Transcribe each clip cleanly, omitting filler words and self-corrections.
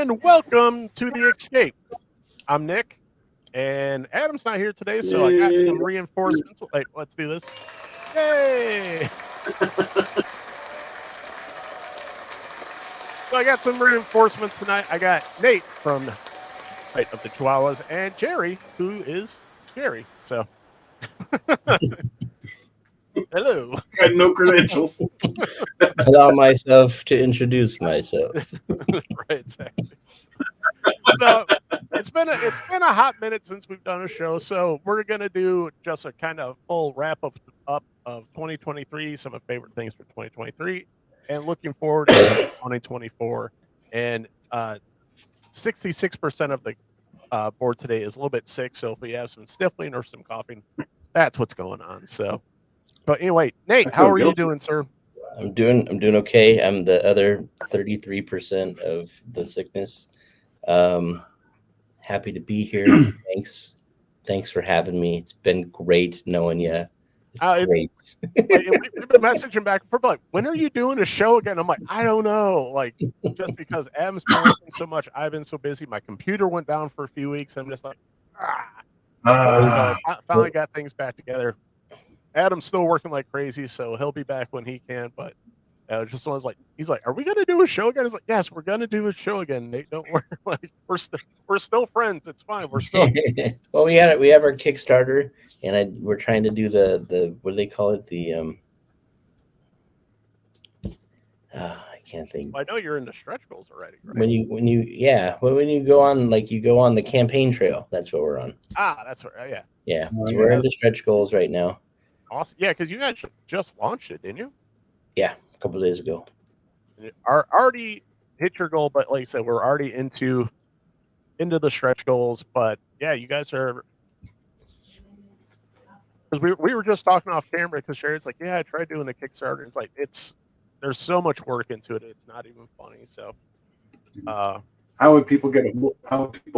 and welcome to The Escape. I'm Nick, and Adam's not here today, so I got some reinforcements. Wait, let's do this. Yay! So I got some reinforcements tonight. I got Nate from of the Chihuahuas and Jerry, who is Jerry. So, hello. I had no credentials. Allow myself to introduce myself. Right, exactly. So it's been a hot minute since we've done a show, so we're gonna do just a kind of full wrap up of 2023, some of my favorite things for 2023, and looking forward to 2024. And 66% of the board today is a little bit sick, so if we have some sniffling or some coughing, that's what's going on. So, but anyway, Nate, how are you doing, sir? I'm doing okay. I'm the other 33% of the sickness. Happy to be here. Thanks for having me. It's been great knowing you. It's great. We've been messaging back and forth, like, when are you doing a show again? I'm like, I don't know. Like, just because Adam's been working so much, I've been so busy. My computer went down for a few weeks. I'm just like, finally got things back together. Adam's still working like crazy, so he'll be back when he can. But just was like, he's like, are we gonna do a show again? He's like, yes, we're gonna do a show again, Nate. Don't worry. Like, we're still friends. It's fine. We're still. Well, we have our Kickstarter, and we're trying to do the what do they call it? I can't think. Well, I know you're in the stretch goals already, right? When you go on the campaign trail, that's what we're on. That's right. Yeah. So we're in the stretch goals right now. Awesome. Yeah, because you guys just launched it, didn't you? Yeah, a couple of days ago. Already hit your goal, but like I said, we're already into the stretch goals. But yeah, you guys are, because we were just talking off camera, because Sherry's like, yeah, I tried doing a Kickstarter. It's like there's so much work into it. It's not even funny. So how would people get involved if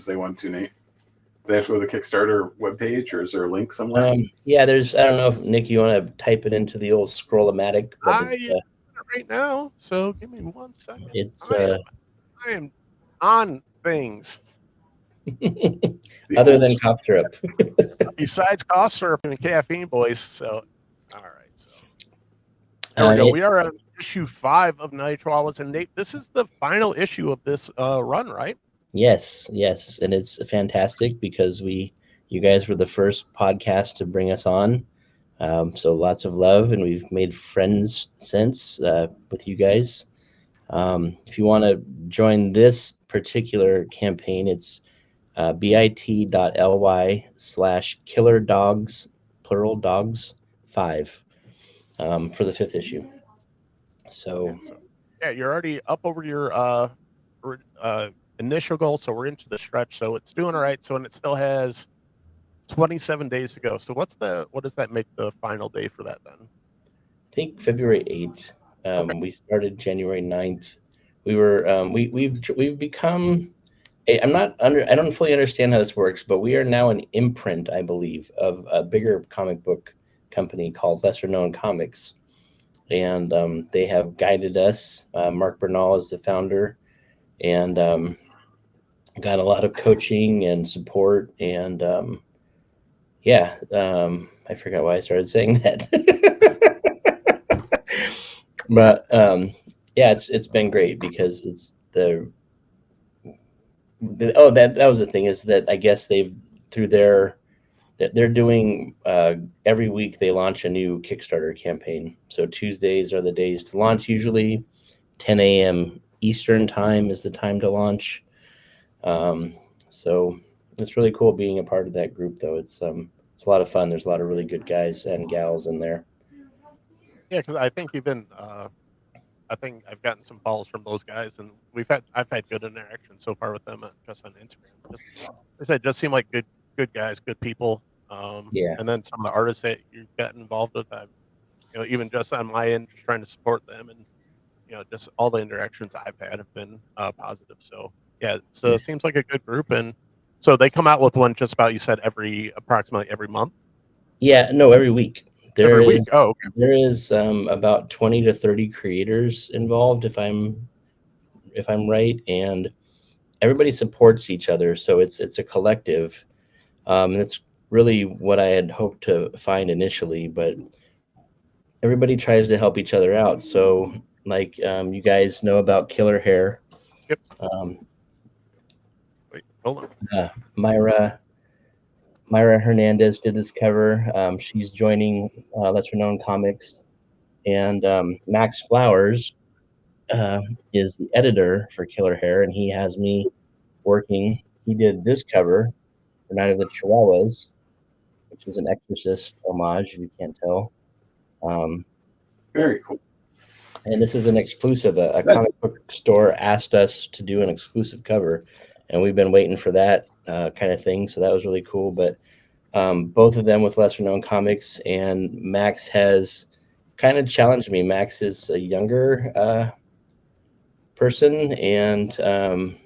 they want to, Nate? Do they have to go to the Kickstarter webpage, or is there a link somewhere? Yeah, there's. I don't know if Nick, you want to type it into the old Scroll-O-Matic. I use it right now, so give me 1 second. It's I am on things. Other than cough syrup. Besides cough syrup and caffeine, boys. So, all right. So, there we go. We are on issue 5 of Chihuahuas, and Nate, this is the final issue of this run, right? Yes, and it's fantastic because you guys were the first podcast to bring us on. So lots of love, and we've made friends since with you guys. If you want to join this particular campaign, it's bit.ly/killerdogs, plural dogs 5, for the 5th issue. So yeah, you're already up over your initial goal, so we're into the stretch, so it's doing all right. So, and it still has 27 days to go. So what does that make the final day for that then? I think February 8th. Okay. We started January 9th. We were we've become I don't fully understand how this works, but we are now an imprint, I believe, of a bigger comic book company called Lesser Known Comics, and they have guided us. Mark Bernal is the founder, and got a lot of coaching and support, and I forgot why I started saying that. But it's been great because it's that was the thing, is that I guess they're doing every week they launch a new Kickstarter campaign. So Tuesdays are the days to launch. Usually 10 a.m. Eastern time is the time to launch. So it's really cool being a part of that group, though. It's a lot of fun. There's a lot of really good guys and gals in there. Yeah, because I think I think I've gotten some calls from those guys, and I've had good interaction so far with them just on Instagram. Just seem like good guys, good people. And then some of the artists that you've gotten involved with, even just on my end, just trying to support them, and just all the interactions I've had have been positive. So yeah, it seems like a good group, and so they come out with one just about, you said, approximately every month. Yeah, no, every week. Every week. Oh, okay. There is about 20 to 30 creators involved, if I'm if I'm right, and everybody supports each other. So it's a collective. And it's really what I had hoped to find initially, but everybody tries to help each other out. So, like, you guys know about Killer Hair. Yep. Um, Wait, hold on. Myra Hernandez did this cover. She's joining Lesser Known Comics, and Max Flowers is the editor for Killer Hair, and he has me working. He did this cover for Night of the Chihuahuas, which is an Exorcist homage, if you can't tell. Very cool. And this is an exclusive. A That's comic book store asked us to do an exclusive cover, and we've been waiting for that kind of thing. So that was really cool. But both of them with lesser known comics, and Max has kind of challenged me. Max is a younger person, and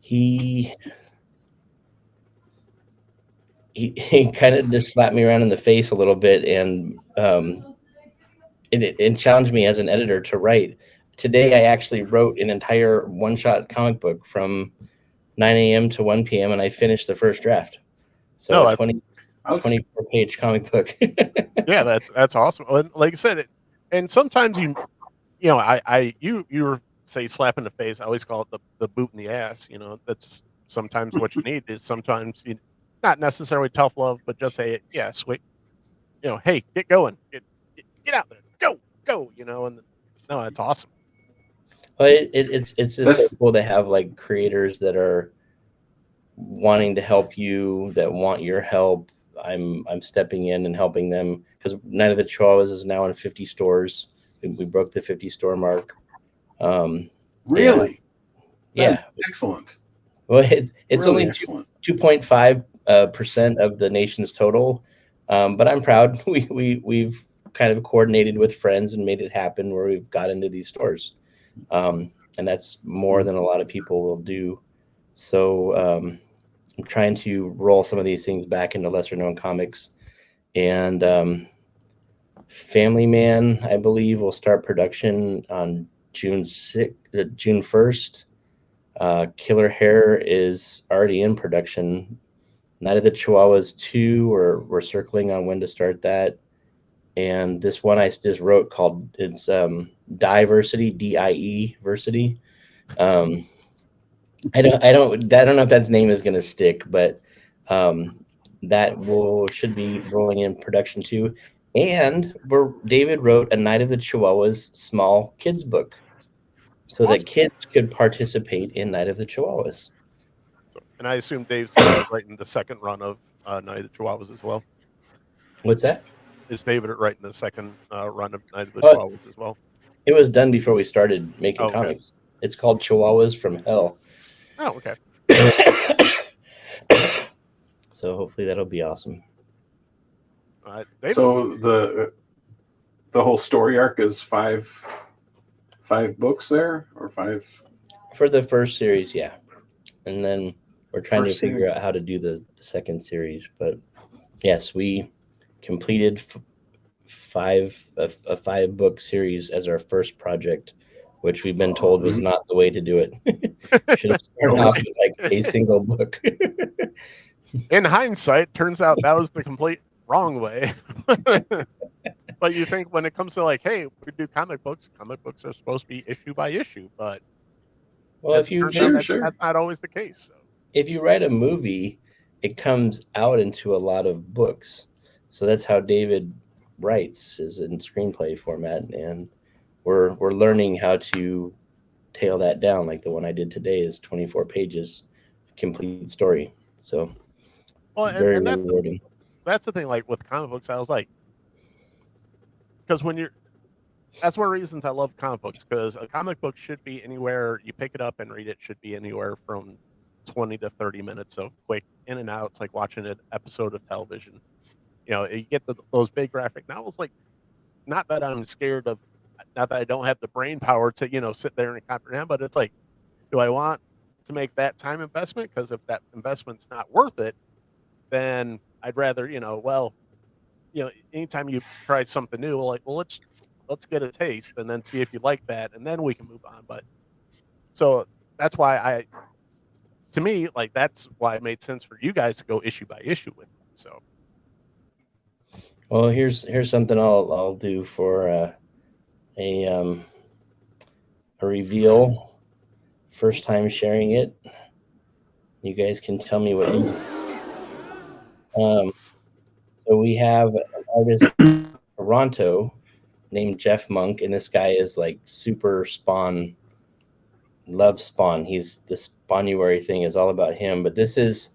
he kind of just slapped me around in the face a little bit, and it challenged me as an editor to write. Today, I actually wrote an entire one-shot comic book from 9 a.m. to 1 p.m., and I finished the first draft. So No, a that's 24-page comic book. yeah, that's awesome. And like I said, and sometimes you were say slap in the face. I always call it the boot in the ass. That's sometimes what you need is sometimes not necessarily tough love, but just say, yeah, sweet, hey, get going, get out there, go, and no, that's awesome. Well, it's just so that's cool to have like creators that are wanting to help you, that want your help. I'm stepping in and helping them because Night of the Chihuahuas is now in 50 stores. We broke the 50 store mark. really Yeah. that's excellent. Well, it's Really only excellent. 2.5% of the nation's total, but I'm proud. We've kind of coordinated with friends and made it happen where we've got into these stores, and that's more than a lot of people will do. So I'm trying to roll some of these things back into lesser known comics, and Family Man, I believe, will start production on June 1st. Killer Hair is already in production. Night of the Chihuahuas 2, we're circling on when to start that. And this one I just wrote called, it's Diversity, D-I-E, Versity. I don't know if that name is going to stick, but that should be rolling in production too. And David wrote a Night of the Chihuahuas small kids book, so that Awesome. kids could participate in Night of the Chihuahuas. So, and I assume Dave's writing the second run of Night of the Chihuahuas as well. What's that? Is David writing the second run of Night of the Oh, Chihuahuas as well? it was done before we started making Oh, okay. comics. It's called Chihuahuas from Hell. Oh, okay. So hopefully that'll be awesome. David, So the whole story arc is five books there, or five For the first series, yeah. And then we're trying to first figure out how to do the second series. But yes, we completed a 5-book series as our first project, which we've been told was not the way to do it. Should have started off with like a single book. in hindsight, turns out that was the complete wrong way. But you think when it comes to like, hey, we do comic books are supposed to be issue by issue, but Well, as it turns out, that's not always the case. So. If you write a movie, it comes out into a lot of books. So that's how David writes, is in screenplay format, and we're learning how to tail that down. Like the one I did today is 24 pages, complete story. So Well, very and rewarding. that's the thing. Like with comic books, I was like, because that's one of the reasons I love comic books, because a comic book should be anywhere you pick it up and read it, should be anywhere from 20 to 30 minutes of quick in and out. It's like watching an episode of television. You get those big graphic novels. Like, not that I'm scared of, not that I don't have the brain power to sit there and comprehend, but it's like, do I want to make that time investment? Because if that investment's not worth it, then I'd rather anytime you try something new, like, well, let's let's get a taste and then see if you like that, and then we can move on. But so that's why to me, like that's why it made sense for you guys to go issue by issue with it. So Well, here's something I'll do for a reveal. First time sharing it. You guys can tell me what you. So we have an artist, Toronto, named Jeff Monk, and this guy is like super Spawn, loves Spawn. He's the Spawnuary thing is all about him. But this is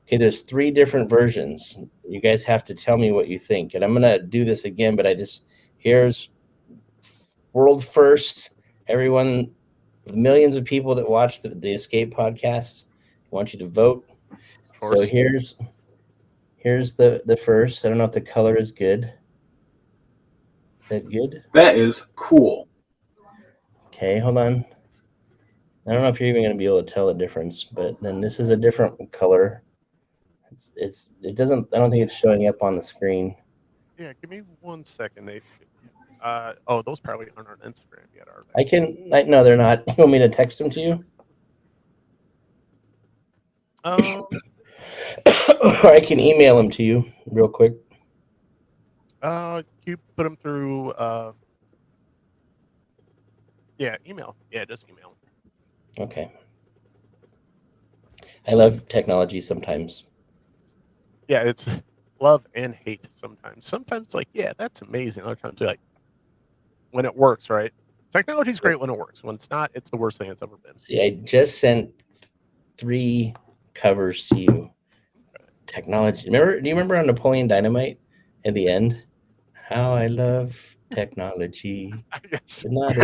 okay. There's 3 different versions. You guys have to tell me what you think, and I'm gonna do this again. But here's world first. Everyone, the millions of people that watch the Escape podcast, I want you to vote. So here's the first. I don't know if the color is good. Is that good? That is cool. Okay, hold on. I don't know if you're even going to be able to tell the difference, but then this is a different color. It doesn't. I don't think it's showing up on the screen. yeah, give me 1 second, Nate. Oh, those probably aren't on Instagram yet, are they? No, they're not. You want me to text them to you? they? Or I can email them to you real quick. You put them through. Yeah, email. Yeah, just email. Okay. I love technology sometimes. Yeah, it's love and hate sometimes. Sometimes like, yeah, that's amazing. Other times like when it works, right? Technology's great when it works. When it's not, it's the worst thing it's ever been. See, I just sent 3 covers to you. Technology. Do you remember on Napoleon Dynamite at the end? How I love technology. Yes. Not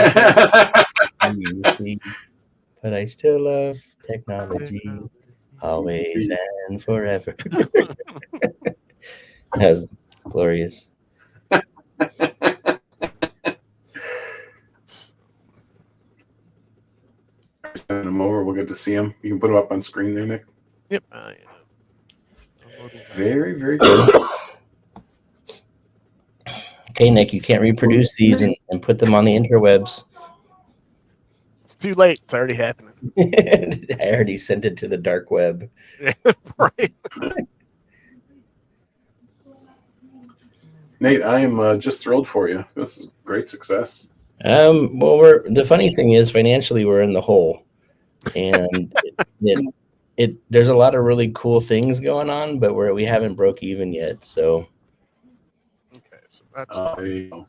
as you see, but I still love technology. Always and forever. That was glorious. Send them over. We'll get to see them. You can put them up on screen there, Nick. Yep. Very, very good. Okay, Nick, you can't reproduce these and put them on the interwebs. It's too late. It's already happening. I already sent it to the dark web. Right. Nate, I am just thrilled for you. This is great success. Well, the funny thing is, financially, we're in the hole, and there's a lot of really cool things going on, but we haven't broke even yet. So, okay, so that's there you go.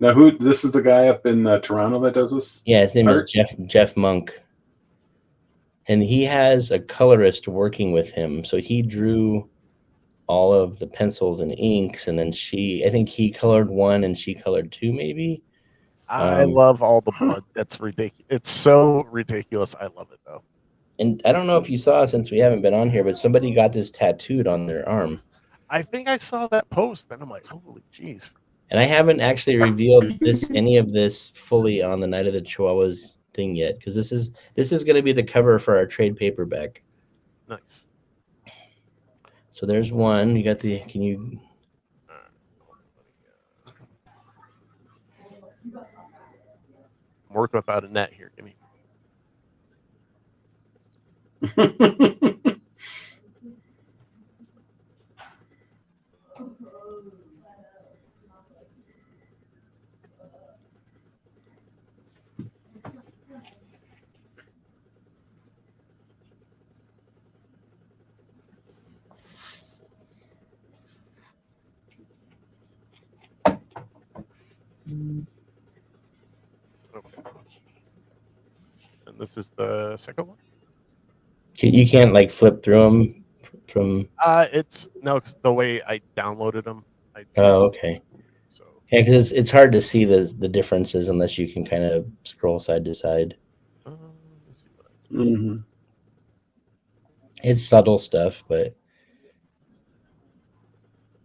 Now, this is the guy up in Toronto that does this? Yeah, his name is Jeff Monk, and he has a colorist working with him. So he drew all of the pencils and inks, and then I think he colored 1 and she colored 2, maybe. I love all the blood. That's ridiculous. It's so ridiculous. I love it though. And I don't know if you saw, since we haven't been on here, but somebody got this tattooed on their arm. I think I saw that post, and I'm like, holy jeez. And I haven't actually revealed any of this fully on the Night of the Chihuahuas thing yet, because this is going to be the cover for our trade paperback. Nice. So there's one. You got the. Can you? Work without a net here. Give me. Okay. And this is the second one. You can't like flip through them from. It's no, 'cause the way I downloaded them. Oh, okay. So yeah, because it's hard to see the differences unless you can kind of scroll side to side. Let's see what Mm-hmm. It's subtle stuff, but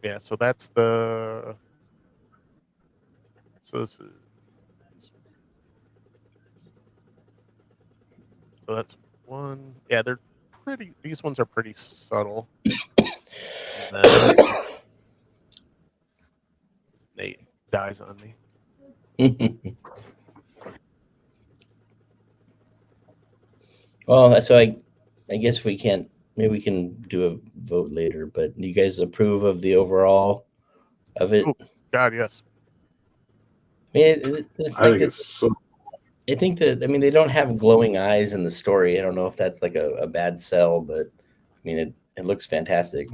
yeah. So that's the. So this is. So that's one. Yeah, they're pretty. These ones are pretty subtle. And then Nate eyes on me. Well, so I guess we can't. Maybe we can do a vote later. But do you guys approve of the overall of it? Oh God, yes. I mean, I think it's so. I think that, I mean, they don't have glowing eyes in the story. I don't know if that's like a bad sell, but I mean, it looks fantastic.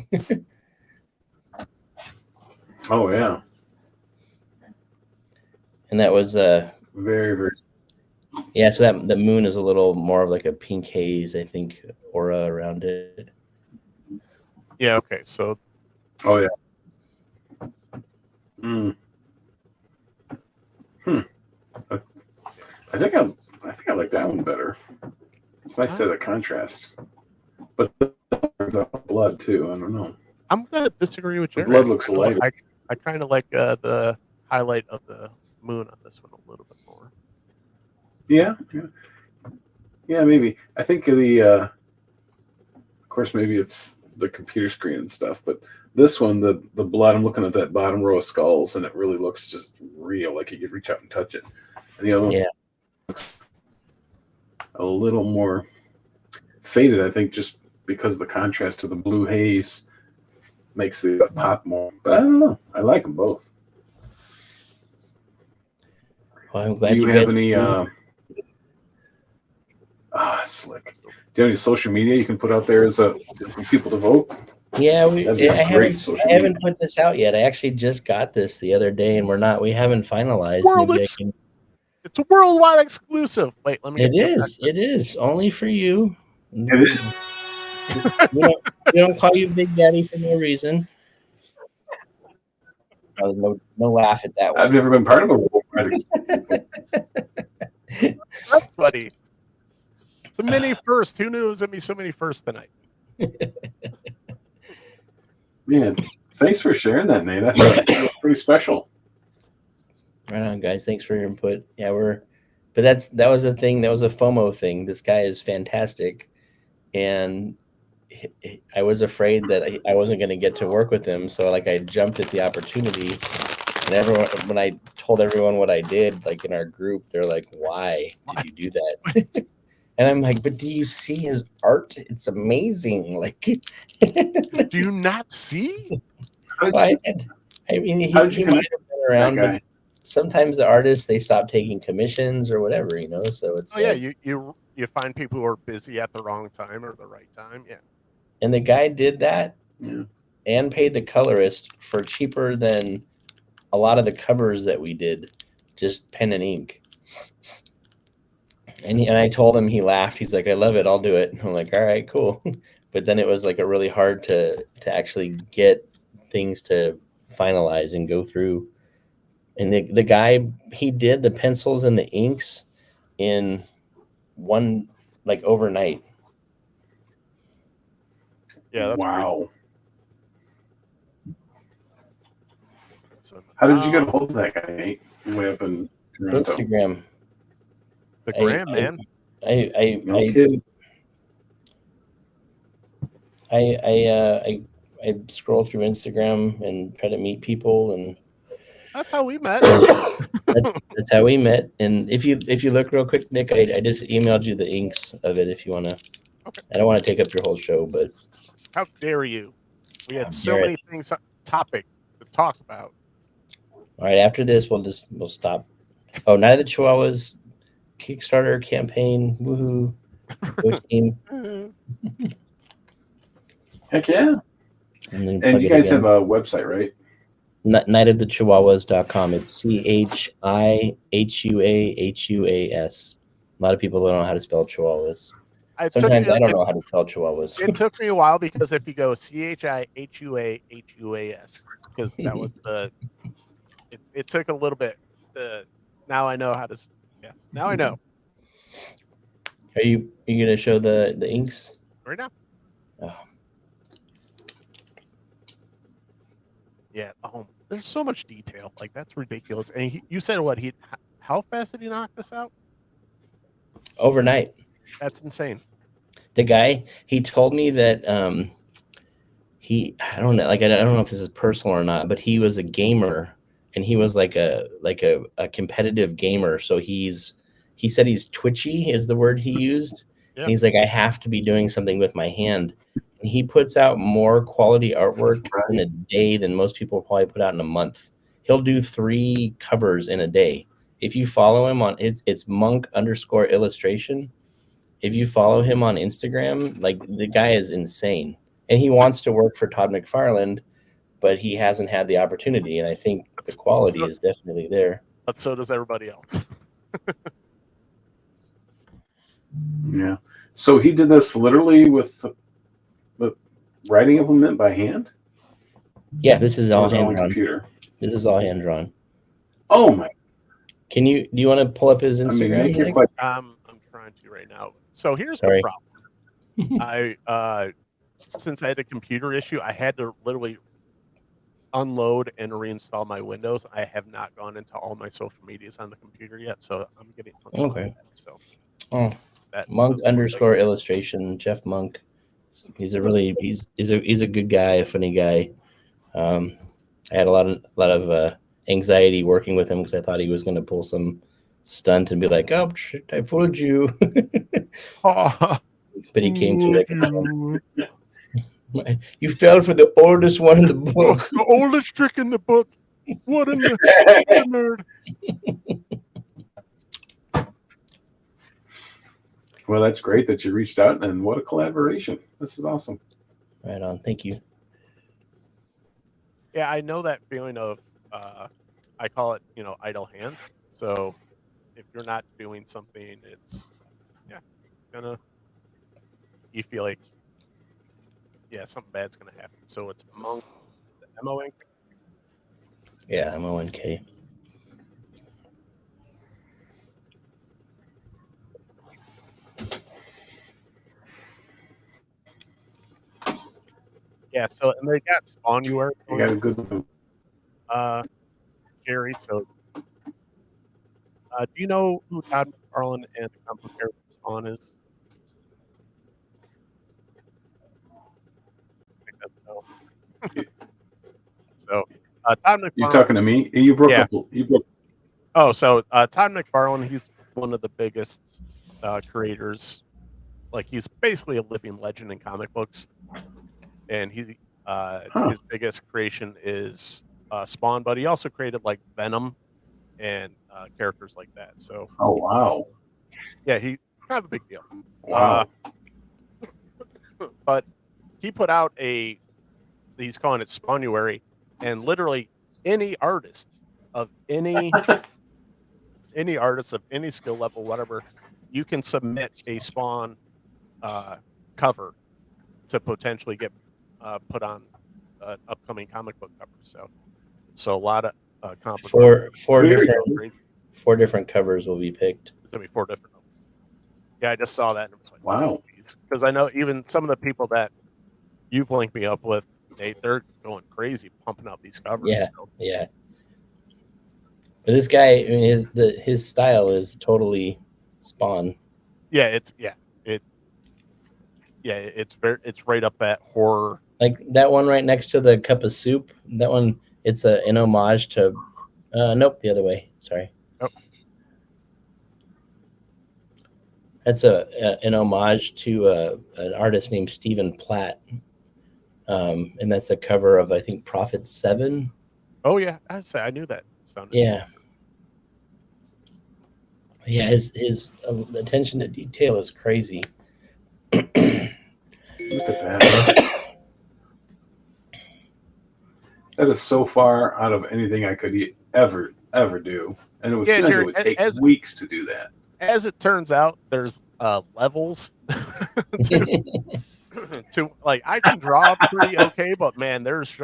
Oh yeah, And that was very very. yeah. So that the moon is a little more of like a pink haze, I think, aura around it. Yeah. Okay. So Oh yeah. Hmm. I think I like that one better. It's nice to have the contrast, but the blood too. I don't know. I'm gonna disagree with The you. blood looks lighter. I kind of like the highlight of the moon on this one a little bit more. Yeah, yeah, maybe. I think of course, maybe it's the computer screen and stuff, but this one, the blood. I'm looking at that bottom row of skulls, and it really looks just real, like you could reach out and touch it. And the other one looks a little more faded, I think, just because the contrast to the blue haze makes the pop more. But I don't know. I like them both. Well, I'm glad Do you guys have any? approved. Slick. Do you have any social media you can put out there for people to vote? Yeah, That'd be I great haven't put this out yet. I actually just got this the other day, and we haven't finalized. It's a worldwide exclusive. Wait, let me. It is only for you. It is. We don't call you Big Daddy for no reason. No laugh at that one. I've never been part of a worldwide exclusive. Buddy. It's a mini first. Who knew it was gonna be so many firsts tonight? Man, thanks for sharing that, Nate. That's pretty special. Right on, guys. Thanks for your input. Yeah, but that was a thing. That was a FOMO thing. This guy is fantastic, and I was afraid that I wasn't going to get to work with him. So like I jumped at the opportunity, and when I told everyone what I did, like in our group, they're like, "Why did you do that?" And I'm like, "But do you see his art? It's amazing!" Like, do you not see? I mean, he might have been around, but sometimes the artists, they stop taking commissions or whatever, you know. So it's you find people who are busy at the wrong time or the right time. Yeah. And the guy did that and paid the colorist for cheaper than a lot of the covers that we did, just pen and ink. And I told him, he laughed. He's like, "I love it. I'll do it." I'm like, "All right, cool." But then it was like a really hard to actually get things to finalize and go through. And the guy, he did the pencils and the inks in one, like, overnight. Yeah, that's wow. So, how did you get a hold of that guy, Nate? Way up in Toronto. Instagram. The gram, man. No kidding. I scroll through Instagram and try to meet people, and that's how we met. that's how we met. And if you look real quick, Nick, I just emailed you the inks of it if you want to. Okay. I don't want to take up your whole show, but how dare you? We had so many things topic to talk about. All right, after this, we'll stop. Oh, Night of the Chihuahuas Kickstarter campaign. Woohoo. Go team. Heck yeah. And you guys have a website, right? Nightofthechihuahuas.com. It's CHIHUAHUAS. A lot of people don't know how to spell Chihuahuas. Sometimes I don't know how to spell Chihuahuas. It took me a while because if you go CHIHUAHUAS, because that was it took a little bit. Now I know how to. Yeah, now I know. Are you gonna show the inks right now? Oh. Yeah. Oh, there's so much detail. Like, that's ridiculous. And you said what? How fast did he knock this out? Overnight. That's insane. The guy, he told me that I don't know, like, I don't know if this is personal or not, but he was a gamer and he was like a competitive gamer. So he said he's twitchy is the word he used. Yeah. And he's like, I have to be doing something with my hand. And he puts out more quality artwork in a day than most people probably put out in a month. He'll do 3 covers in a day. If you follow him on it's monk_illustration. If you follow him on Instagram, like the guy is insane. And he wants to work for Todd McFarlane, but he hasn't had the opportunity. And I think the quality is definitely there. But so does everybody else. Yeah. So he did this literally with the writing implement by hand? Yeah, this is all on hand the drawn. computer. This is all hand drawn. Oh my! Do you want to pull up his Instagram? make your question. I'm trying to right now. So here's Sorry. the problem. I since I had a computer issue, I had to literally unload and reinstall my Windows. I have not gone into all my social medias on the computer yet, so I'm getting Okay. So that monk_illustration, Jeff Monk. He's a good guy, a funny guy. I had a lot of anxiety working with him because I thought he was going to pull some stunt and be like, "Oh, shit, I fooled you." But he came to like, you fell for the oldest one in the book. The oldest trick in the book. What in the nerd? Well, that's great that you reached out, and what a collaboration. This is awesome. Right on. Thank you. Yeah, I know that feeling of, I call it, idle hands. So if you're not doing something, it's gonna, you feel like, something bad's gonna happen. So it's Monk, MONK. Yeah, MONK. Yeah, so and they got Spawnuary. You got a good one. Jerry. So, do you know who Todd McFarlane and the Complicated Spawn is? I think that's no. So, Todd McFarlane. You talking to me? You broke up. Oh, so Todd McFarlane, he's one of the biggest creators. Like he's basically a living legend in comic books, and his biggest creation is Spawn. But he also created like Venom and characters like that. So, oh wow, yeah, he's kind of a big deal. Wow. But he put out he's calling it Spawnuary, and literally any artist of any artist of any skill level, whatever, you can submit a Spawn cover to potentially get put on upcoming comic book cover. So a lot of four different covers will be picked. There's gonna be 4 different. Yeah, I just saw that and it was like, wow. Because I know even some of the people that you've linked me up with, they're going crazy pumping out these covers. Yeah, yeah. But this guy, I mean, his style is totally Spawn. Yeah, it's right up at horror. Like that one right next to the cup of soup. That one, it's an homage to. Nope, the other way. Sorry. Oh. That's an homage to an artist named Stephen Platt, and that's a cover of I think Prophet 7. Oh yeah, I knew that. Yeah. Yeah, his attention to detail is crazy. Look at that. That is so far out of anything I could ever do, and it would take weeks to do that. As it turns out, there's levels to like I can draw pretty okay, but man, there's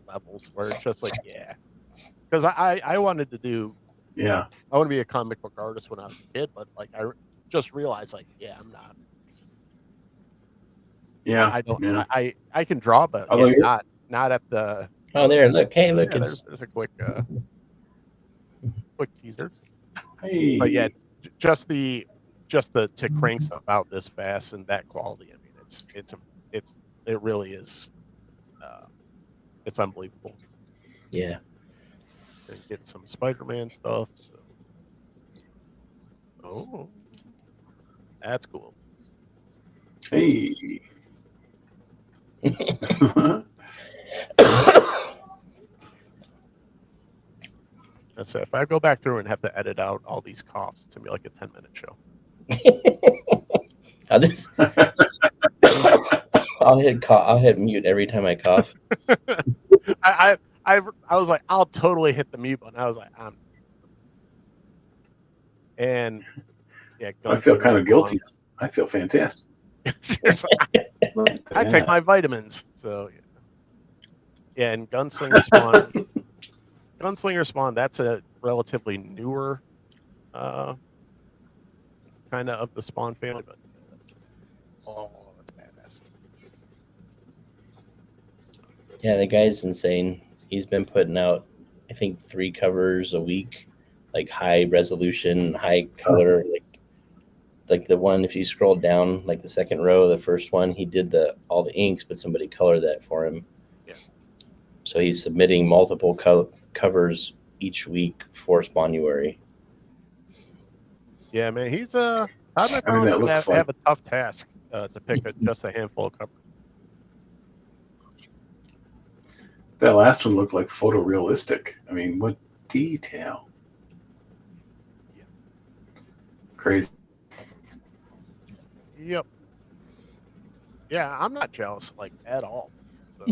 levels where it's just like because I wanted to do I want to be a comic book artist when I was a kid, but like I just realized like I'm not. Yeah, I don't. Yeah. I can draw, but not at the. Oh, there! Look, hey, look! It's there's a quick teaser. Hey, but yeah, just the to crank stuff out this fast and that quality. I mean, it really is. It's unbelievable. Yeah. and get some Spider-Man stuff. So, that's cool. Hey. That's it. If I go back through and have to edit out all these coughs, it's gonna be like a 10-minute show. I'll hit mute every time I cough. I was like, I'll totally hit the mute button. I was like, and yeah, I feel kind of guilty. I feel fantastic. I take my vitamins, so yeah. And Gunslinger Spawn, Gunslinger Spawn. That's a relatively newer, kind of the Spawn family, but that's badass. Yeah, the guy's insane. He's been putting out, I think, 3 covers a week, like high resolution, high color. Like the one, if you scroll down, like the second row, the first one, he did all the inks, but somebody colored that for him. Yeah. So he's submitting multiple covers each week for Spawnuary. Yeah, man, he's Todd McFarlane's gonna have a tough task to pick just a handful of covers. That last one looked like photorealistic. I mean, what detail? Yeah. Crazy. Yep. Yeah, I'm not jealous, like, at all. So.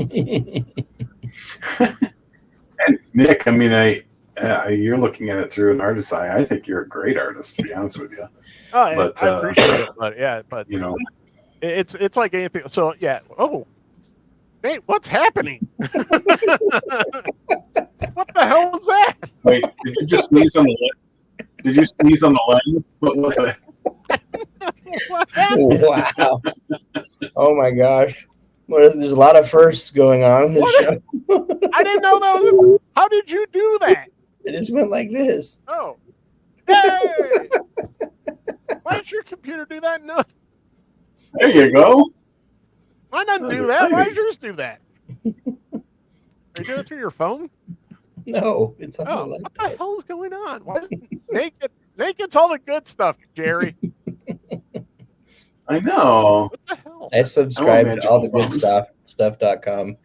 And Nick, I mean, you're looking at it through an artist's eye. I think you're a great artist, to be honest with you. Oh, but, I appreciate it, but yeah, but you know, it's like anything. So yeah. Oh, Nate, what's happening? What the hell was that? Wait, did you just sneeze on the lens? Did you sneeze on the lens? What was that? Wow. Oh my gosh. There's a lot of firsts going on in this show. I didn't know that was. How did you do that? It just went like this. Oh. Hey! Why did your computer do that? No. There you go. Why not do that? Why did yours do that? Are you doing it through your phone? No, it's something like what that. the hell is going on? Why is Nate gets all the good stuff, Jerry. I know. What the hell? I subscribe to all the good stuff.com.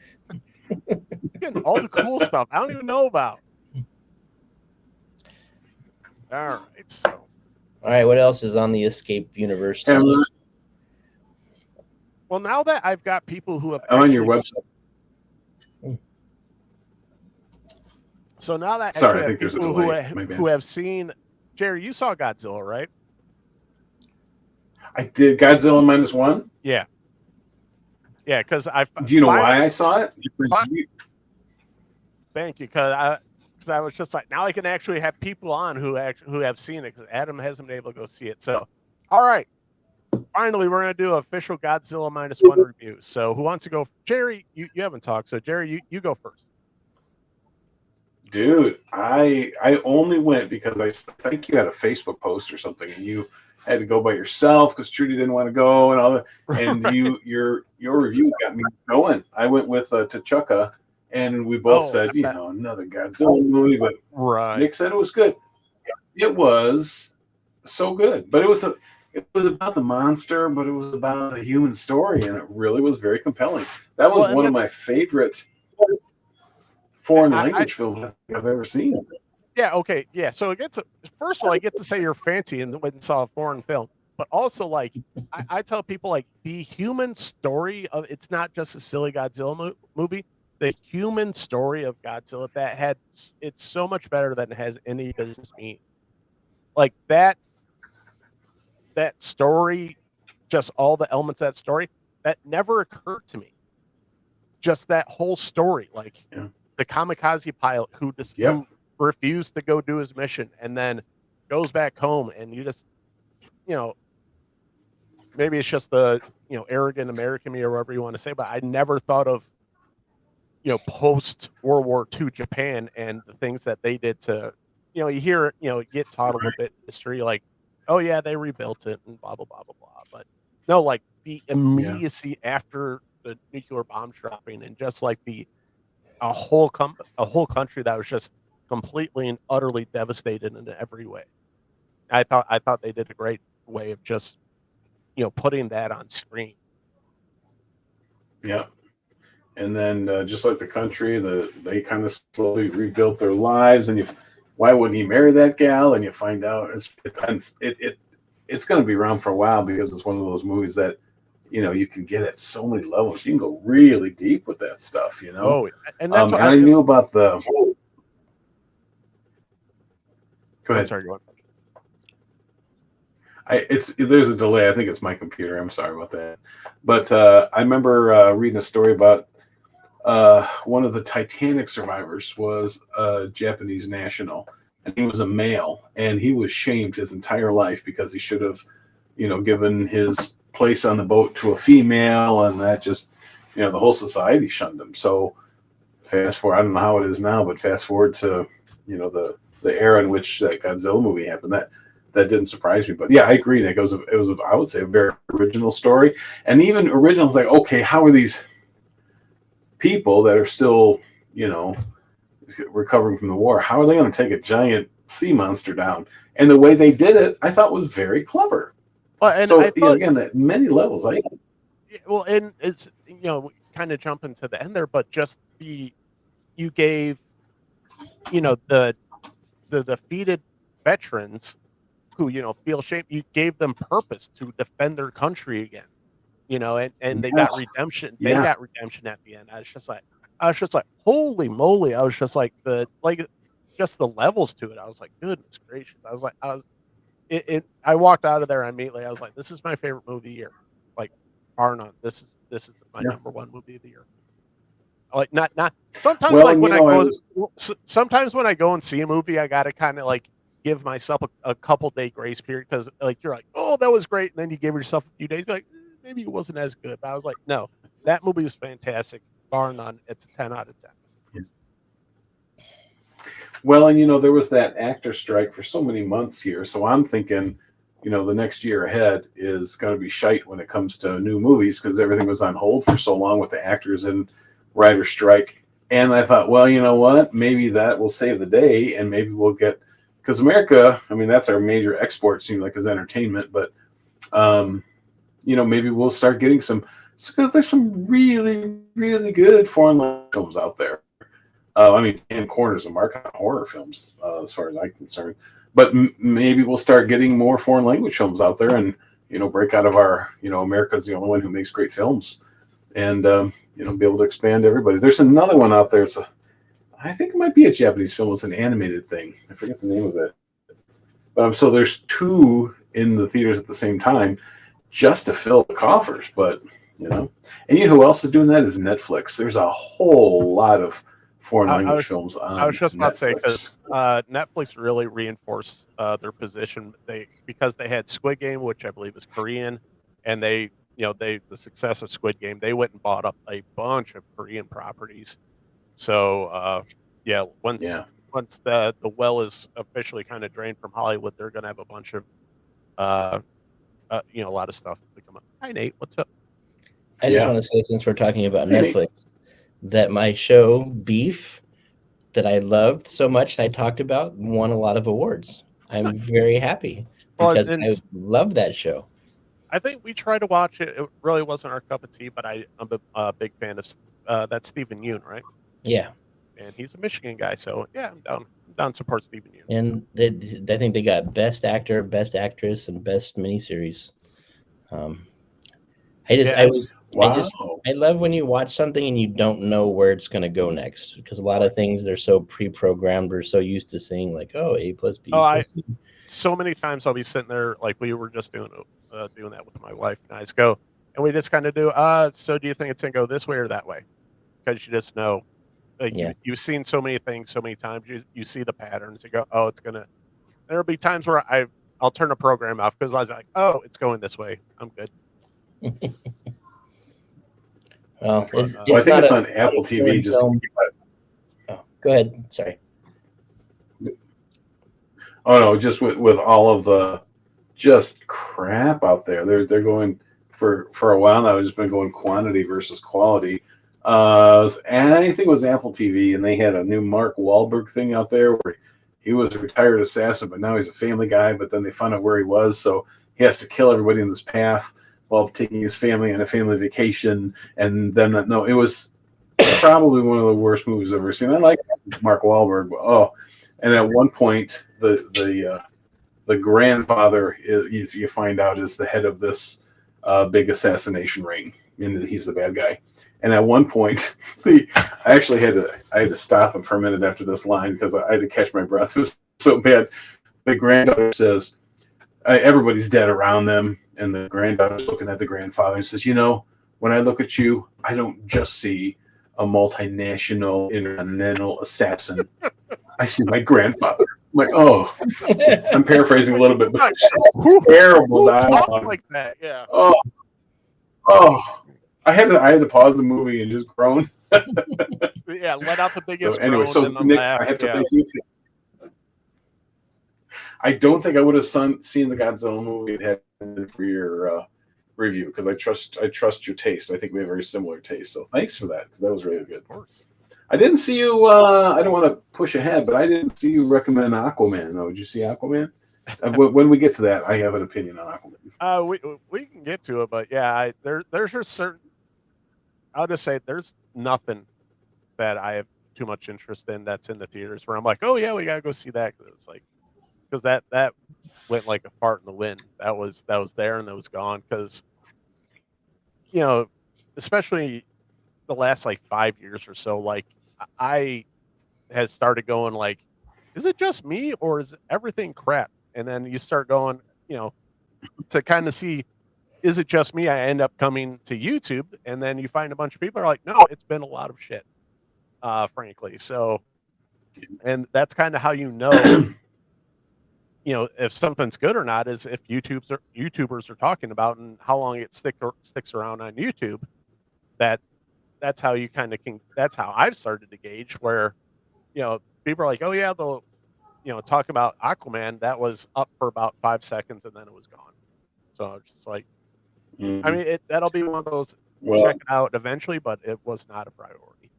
Getting all the cool stuff I don't even know about. All right, so. All right, what else is on the Escape universe? Well, now that I've got people who have on your website. So now that I think there's a delay. who have seen, Jerry, you saw Godzilla, right? I did. Godzilla Minus One. Yeah. Yeah, because Do you know why I saw it? Thank you, because I was just like, now I can actually have people on who have seen it, because Adam hasn't been able to go see it. So, all right, finally, we're gonna do an official Godzilla Minus One review. So, who wants to go? Jerry, you haven't talked, so Jerry, you go first. Dude, I only went because I think you had a Facebook post or something, and you had to go by yourself because Trudy didn't want to go and all that. And your review got me going. I went with T'Chaka, and we both said, another Godzilla movie, but Nick said it was good. It was so good, but it was about the monster, but it was about the human story, and it really was very compelling. That was one of my favorite foreign language films I've ever seen. Yeah, okay, yeah. So first of all, I get to say you're fancy and went and saw a foreign film, but also like I tell people like the human story of it's not just a silly Godzilla movie. The human story of Godzilla it's so much better than it has any business being. Like that story, just all the elements of that story that never occurred to me. Just that whole story, like. Yeah. The kamikaze pilot who refused to go do his mission and then goes back home, and you just, maybe it's just the, arrogant American me or whatever you want to say, but I never thought of, post World War II Japan and the things that they did to, you hear, get taught a little bit in history, like, oh yeah, they rebuilt it and blah, blah, blah, blah, blah. But no, like the immediacy after the nuclear bomb dropping and just like a whole country that was just completely and utterly devastated in every way. I thought they did a great way of just putting that on screen. Yeah. And then just like the country, they kind of slowly rebuilt their lives. And why wouldn't he marry that gal? And you find out it's going to be around for a while because it's one of those movies that you can get at so many levels. You can go really deep with that stuff. Oh, and that's what and I knew about the. Go ahead. I'm sorry, go on. There's a delay. I think it's my computer. I'm sorry about that. But I remember reading a story about one of the Titanic survivors was a Japanese national, and he was a male, and he was shamed his entire life because he should have, given his place on the boat to a female, and that just, the whole society shunned him. So fast forward, I don't know how it is now, but fast forward to, the era in which that Godzilla movie happened. That didn't surprise me, but yeah, I agree. It was I would say a very original story, and even original is like, okay, how are these people that are still, recovering from the war? How are they going to take a giant sea monster down? And the way they did it, I thought was very clever. Well, and so I thought, again, at many levels, well, and it's kind of jumping to the end there, but just you gave, the defeated veterans who feel shame, you gave them purpose to defend their country again, and they got redemption. They got redemption at the end. I was just like, holy moly! I was just like just the levels to it. I was like, goodness gracious! I walked out of there immediately. I was like, this is my favorite movie of the year, like bar none. This is my number one movie of the year. Like not sometimes sometimes when I go and see a movie, I gotta kind of like give myself a couple day grace period because like you're like, oh, that was great, and then you give yourself a few days, like maybe it wasn't as good. But I was like, no, that movie was fantastic, bar none. It's a 10 out of 10. Yeah. Well, and there was that actor strike for so many months here, so I'm thinking, the next year ahead is going to be shite when it comes to new movies because everything was on hold for so long with the actors and writer strike. And I thought, well, you know what? Maybe that will save the day, and maybe we'll get. Because America, I mean, that's our major export, seems like, is entertainment. But, maybe we'll start getting some. Because there's some really, really good foreign language films out there. Dan Corner's a mark on horror films, as far as I'm concerned. But maybe we'll start getting more foreign language films out there, and break out of our, America's the only one who makes great films, and be able to expand everybody. There's another one out there. I think it might be a Japanese film. It's an animated thing. I forget the name of it. But so there's two in the theaters at the same time just to fill the coffers. But, and who else is doing that is Netflix. There's a whole lot of foreign language films on I was just about Netflix. to say, because Netflix really reinforced their position. Because they had Squid Game, which I believe is Korean, and the success of Squid Game, they went and bought up a bunch of Korean properties. So once the well is officially kind of drained from Hollywood, they're going to have a bunch of a lot of stuff to come up. Hi Nate, what's up? I just want to say, since we're talking about Netflix, that my show Beef that I loved so much and I talked about won a lot of awards. I'm very happy because I love that show. I think we tried to watch it. It really wasn't our cup of tea, but I'm a big fan of that's Stephen Yoon, right? Yeah, and he's a Michigan guy, so yeah, I'm down to support Stephen Yoon. And I think they got Best Actor, Best Actress, and Best Miniseries. I love when you watch something and you don't know where it's going to go next, because a lot of things they're so pre-programmed. We're so used to seeing like, oh, A plus B. So many times I'll be sitting there like we were just doing that with my wife and I just go, and we just kind of do. So do you think it's going to go this way or that way? Because you just know. You've seen so many things so many times. You see the patterns. You go, oh, it's gonna. There'll be times where I'll turn the program off because I was like, oh, it's going this way. I'm good. Well, I think it's on Apple TV. Just go ahead. Sorry. Oh no, just with all of the just crap out there. They're going for a while now. I've just been going quantity versus quality. And I think it was Apple TV, and they had a new Mark Wahlberg thing out there where he was a retired assassin, but now he's a family guy. But then they found out where he was, so he has to kill everybody in this path while taking his family on a family vacation. And then, no, it was probably one of the worst movies I've ever seen. I like Mark Wahlberg, but and at one point, the grandfather is, you find out, is the head of this big assassination ring, and he's the bad guy. And at one point, I actually had to stop him for a minute after this line because I had to catch my breath. It was so bad. The granddaughter says, everybody's dead around them, and the granddaughter's looking at the grandfather and says, when I look at you, I don't just see a multinational, intercontinental assassin. I see my grandfather. I'm like, oh, I'm paraphrasing a little bit, but it's just terrible dialogue. Like that, yeah. Oh, I had to pause the movie and just groan. Yeah, let out the biggest so anyway, groan so and then Nick, laugh. I have to thank you. I don't think I would have seen the Godzilla movie if it had been for your review, because I trust your taste. I think we have very similar taste. So thanks for that, because that was really good. Of course. I didn't see you. I don't want to push ahead, but I didn't see you recommend Aquaman. Though, did you see Aquaman? When we get to that, I have an opinion on Aquaman. We can get to it, but yeah, there's a certain. I'll just say there's nothing that I have too much interest in that's in the theaters where I'm like, oh yeah, we gotta go see that. Because it's like, because that went like a fart in the wind. That was there and that was gone. Because especially the last like 5 years or so, like I has started going like, is it just me or is everything crap? And then you start going, to kind of see, is it just me? I end up coming to YouTube, and then you find a bunch of people are like, no, it's been a lot of shit, frankly. So, and that's kind of how if something's good or not is if YouTubers are talking about and how long it sticks around on YouTube. That's how you kind of can. That's how I've started to gauge where, people are like, oh yeah, they'll, talk about Aquaman. That was up for about 5 seconds and then it was gone. So it's just like, I mean, that'll be one of those. Check it out eventually, but it was not a priority.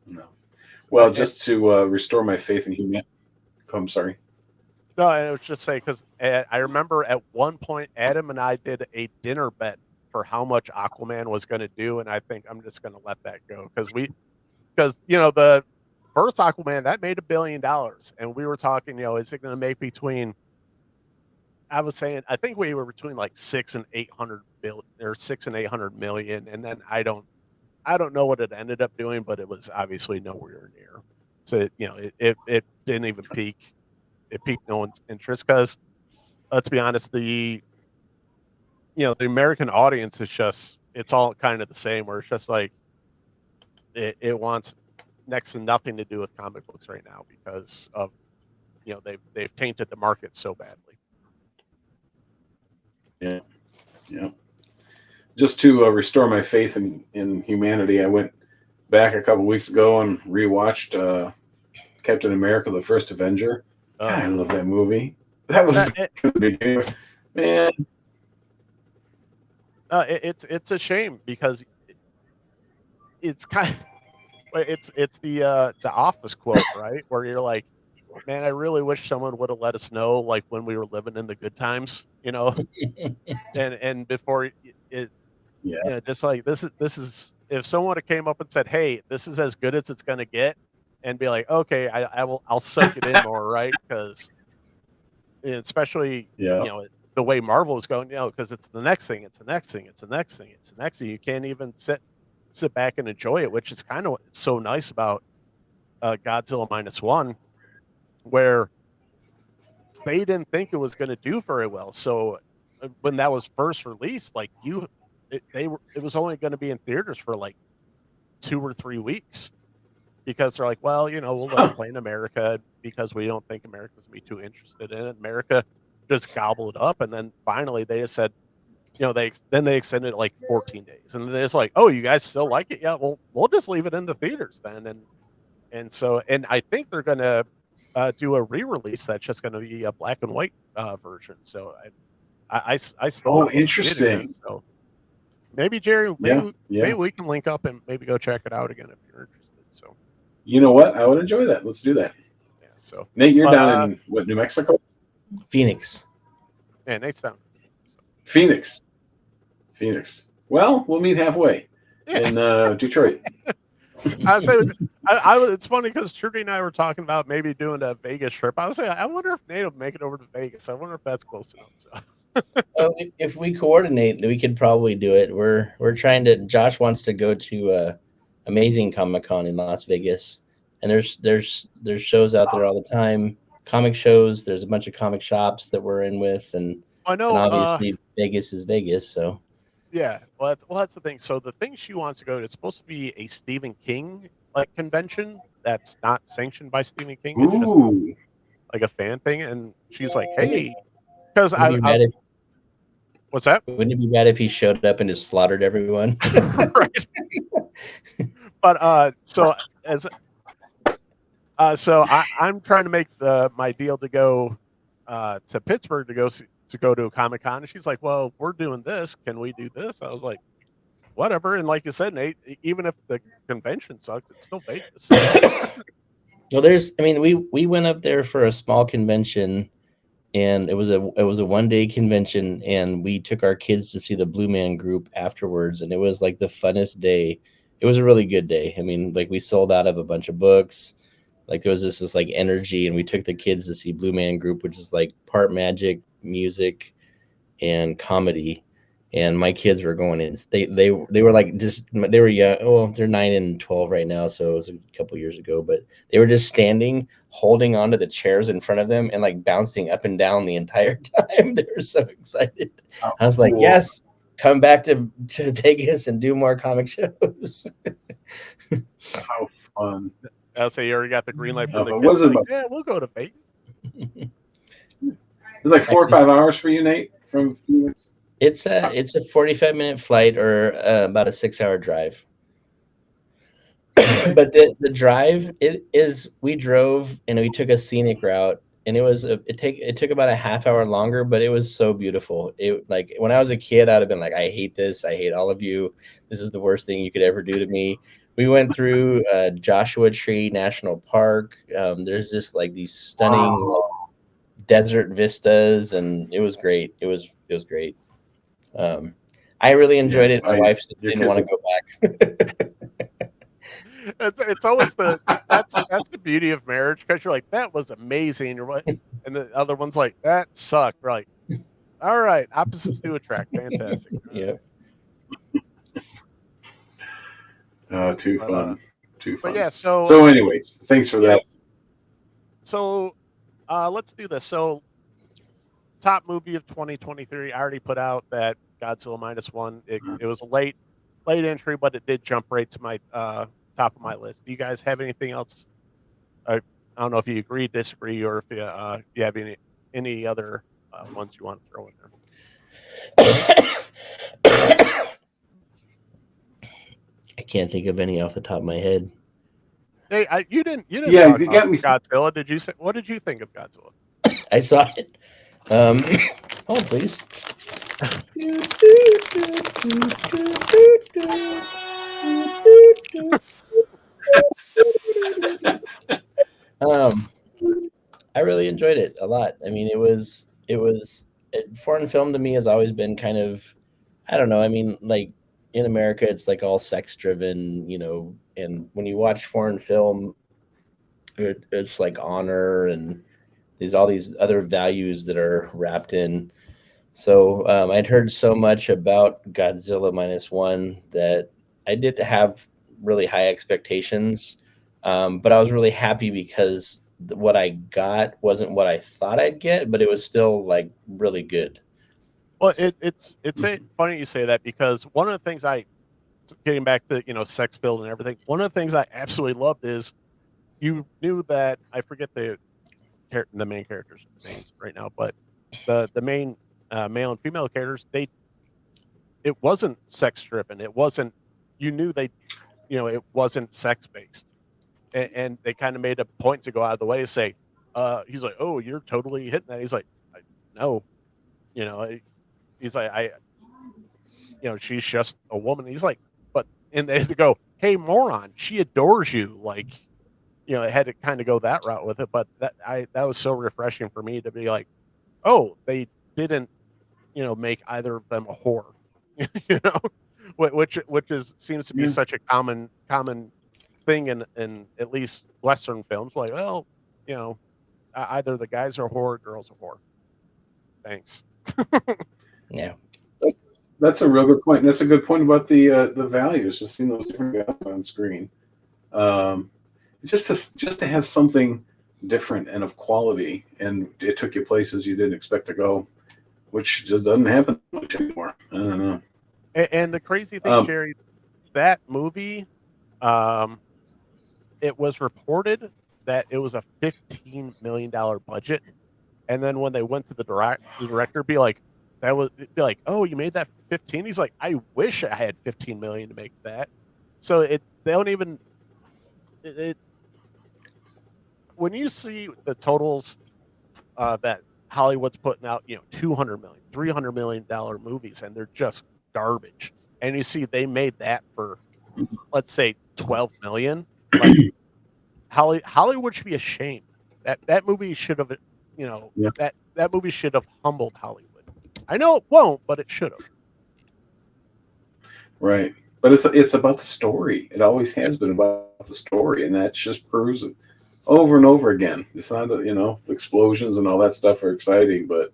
No. Well, just to restore my faith in humanity. I'm sorry. No, I was just saying because I remember at one point Adam and I did a dinner bet for how much Aquaman was going to do, and I think I'm just going to let that go because the first Aquaman that made $1 billion, and we were talking, is it going to make between? I was saying I think we were between like 6 and 800 billion or 6 and 800 million, and then I don't know what it ended up doing, but it was obviously nowhere near. So it didn't even peak. It piqued no one's interest because, let's be honest, the American audience is just, it's all kind of the same. Where it's just like it wants next to nothing to do with comic books right now because of they've tainted the market so badly. Yeah. Just to restore my faith in humanity, I went back a couple weeks ago and rewatched Captain America: The First Avenger. God, I love that movie. That was the beginning. Man. It's a shame because it's kind of it's the Office quote, right? Where you're like, man, I really wish someone would have let us know like when we were living in the good times, and before it just like this is if someone had came up and said, hey, this is as good as it's gonna get, and be like, okay, I'll soak it in more, right? Because especially the way Marvel is going, because it's the next thing, it's the next thing, it's the next thing, it's the next thing. You can't even sit back and enjoy it, which is kind of what's so nice about Godzilla Minus One, where they didn't think it was going to do very well. So when that was first released, like it was only going to be in theaters for like 2 or 3 weeks because they're like, well, we'll let it play in America because we don't think America's going to be too interested in it. America just gobbled it up, and then finally they just said, they extended it like 14 days, and they're just like, oh, you guys still like it? Yeah, well, we'll just leave it in the theaters then, and so I think they're gonna do a re-release that's just going to be a black and white version. So I still interesting. So maybe Jerry, Yeah. maybe we can link up and maybe go check it out again if you're interested. So You know what? I would enjoy that. Let's do that. yeah, so Nate, you're but down in what, New Mexico? Phoenix. yeah, Nate's down. So, Phoenix. Well, we'll meet halfway yeah. in Detroit. I say it's funny because Trudy and I were talking about maybe doing a Vegas trip. I was saying, I wonder if Nate will make it over to Vegas. I wonder if that's close enough. So Oh, if we coordinate, we could probably do it. We're trying to. Josh wants to go to Amazing Comic Con in Las Vegas, and there's shows out there all the time. Comic shows. There's a bunch of comic shops that we're in with, and I know. obviously Vegas is Vegas. So Yeah, that's the thing. So the thing she wants to go to, it's supposed to be a Stephen King like convention that's not sanctioned by Stephen King. It's just Ooh. like a fan thing, and she's like, "Hey," because wouldn't it be bad if, what's that? wouldn't it be bad if he showed up and just slaughtered everyone? Right. But so as so I'm trying to make my deal to go to Pittsburgh to go to a Comic Con, and she's like, "Well, if we're doing this, can we do this?" I was like, "Whatever." And like you said, Nate, even if the convention sucks, it's still Vegas. Well, we went up there for a small convention, and it was a 1-day convention, and we took our kids to see the Blue Man Group afterwards, and it was like the funnest day. It was a really good day. I mean, like we sold out of a bunch of books. Like there was this like energy, and we took the kids to see Blue Man Group, which is like part magic, music, and comedy. And my kids were going in. They were like they were young. Oh, they're 9 and 12 right now, so it was a couple years ago. But they were just standing, holding onto the chairs in front of them, and like bouncing up and down the entire time. They were so excited. I was like, "Yes, come back to Vegas and do more comic shows." How fun! I'll say you already got the green light from the It kids. wasn't Like, yeah, we'll go to Vegas. It's like 4 or 5 hours for you, Nate, from Phoenix. It's a 45-minute flight or about a 6-hour drive. But the drive we drove and we took a scenic route, and it took about a half hour longer, but it was so beautiful. It, like when I was a kid, I'd have been like, I hate this, I hate all of you, this is the worst thing you could ever do to me. We went through Joshua Tree National Park. There's just like these stunning desert vistas, and it was great. It was great. I really enjoyed it. My wife didn't want to go back. It's always that's the beauty of marriage, because you're like, that was amazing, and the other one's like, that sucked. We're like, all right, opposites do attract. Fantastic. Yeah. Too fun. But yeah, so anyway, thanks for that. So let's do this. So top movie of 2023, I already put out that Godzilla Minus One. It was a late entry, but it did jump right to my top of my list. Do you guys have anything else? I don't know if you agree, disagree, or if you have any other ones you want to throw in there. I can't think of any off the top of my head. Hey, you didn't. Yeah, talk you about got me. Godzilla. Did you say? What did you think of Godzilla? I saw it. Hold please. I really enjoyed it a lot. I mean, foreign film to me has always been kind of, I don't know. I mean, like in America, it's like all sex driven, and when you watch foreign film, it's like honor and there's all these other values that are wrapped in. So I'd heard so much about Godzilla Minus One that I did have really high expectations, but I was really happy because what I got wasn't what I thought I'd get, but it was still like really good. Well, it's funny you say that, because one of the things getting back to sex filled and everything, one of the things I absolutely loved is you knew that, I forget the main characters' names right now, but the main male and female characters, it wasn't sex driven. It wasn't, you knew it wasn't sex based, and they kind of made a point to go out of the way to say, he's like, oh, you're totally hitting that. He's like, no, he's like, she's just a woman. He's like, but and they had to go, hey, moron, she adores you. Like, it had to kind of go that route with it. But that was so refreshing for me to be like, oh, they didn't, make either of them a whore, you know, which seems to be Yeah. such a common thing in at least Western films. Like, well, you know, either the guys are a whore, or girls are whore. Thanks. Yeah. That's a real good point. And that's a good point about the values. Just seeing those different values on screen, um, just to have something different and of quality, and it took you places you didn't expect to go, which just doesn't happen much anymore. I don't know. And the crazy thing, Jerry, that movie, um, it was reported that it was a $15 million budget, and then when they went to the director, be like, oh, you made that for 15. He's like, I wish I had 15 million to make that. So they don't even it when you see the totals that Hollywood's putting out, 200 million, $300 million movies, and they're just garbage. And you see they made that for, let's say, 12 million. Like, Hollywood should be ashamed. That movie should have, Yeah. that movie should have humbled Hollywood. I know it won't, but it should have. Right. But it's about the story. It always has been about the story, and that just proves it over and over again. It's not, the explosions and all that stuff are exciting, but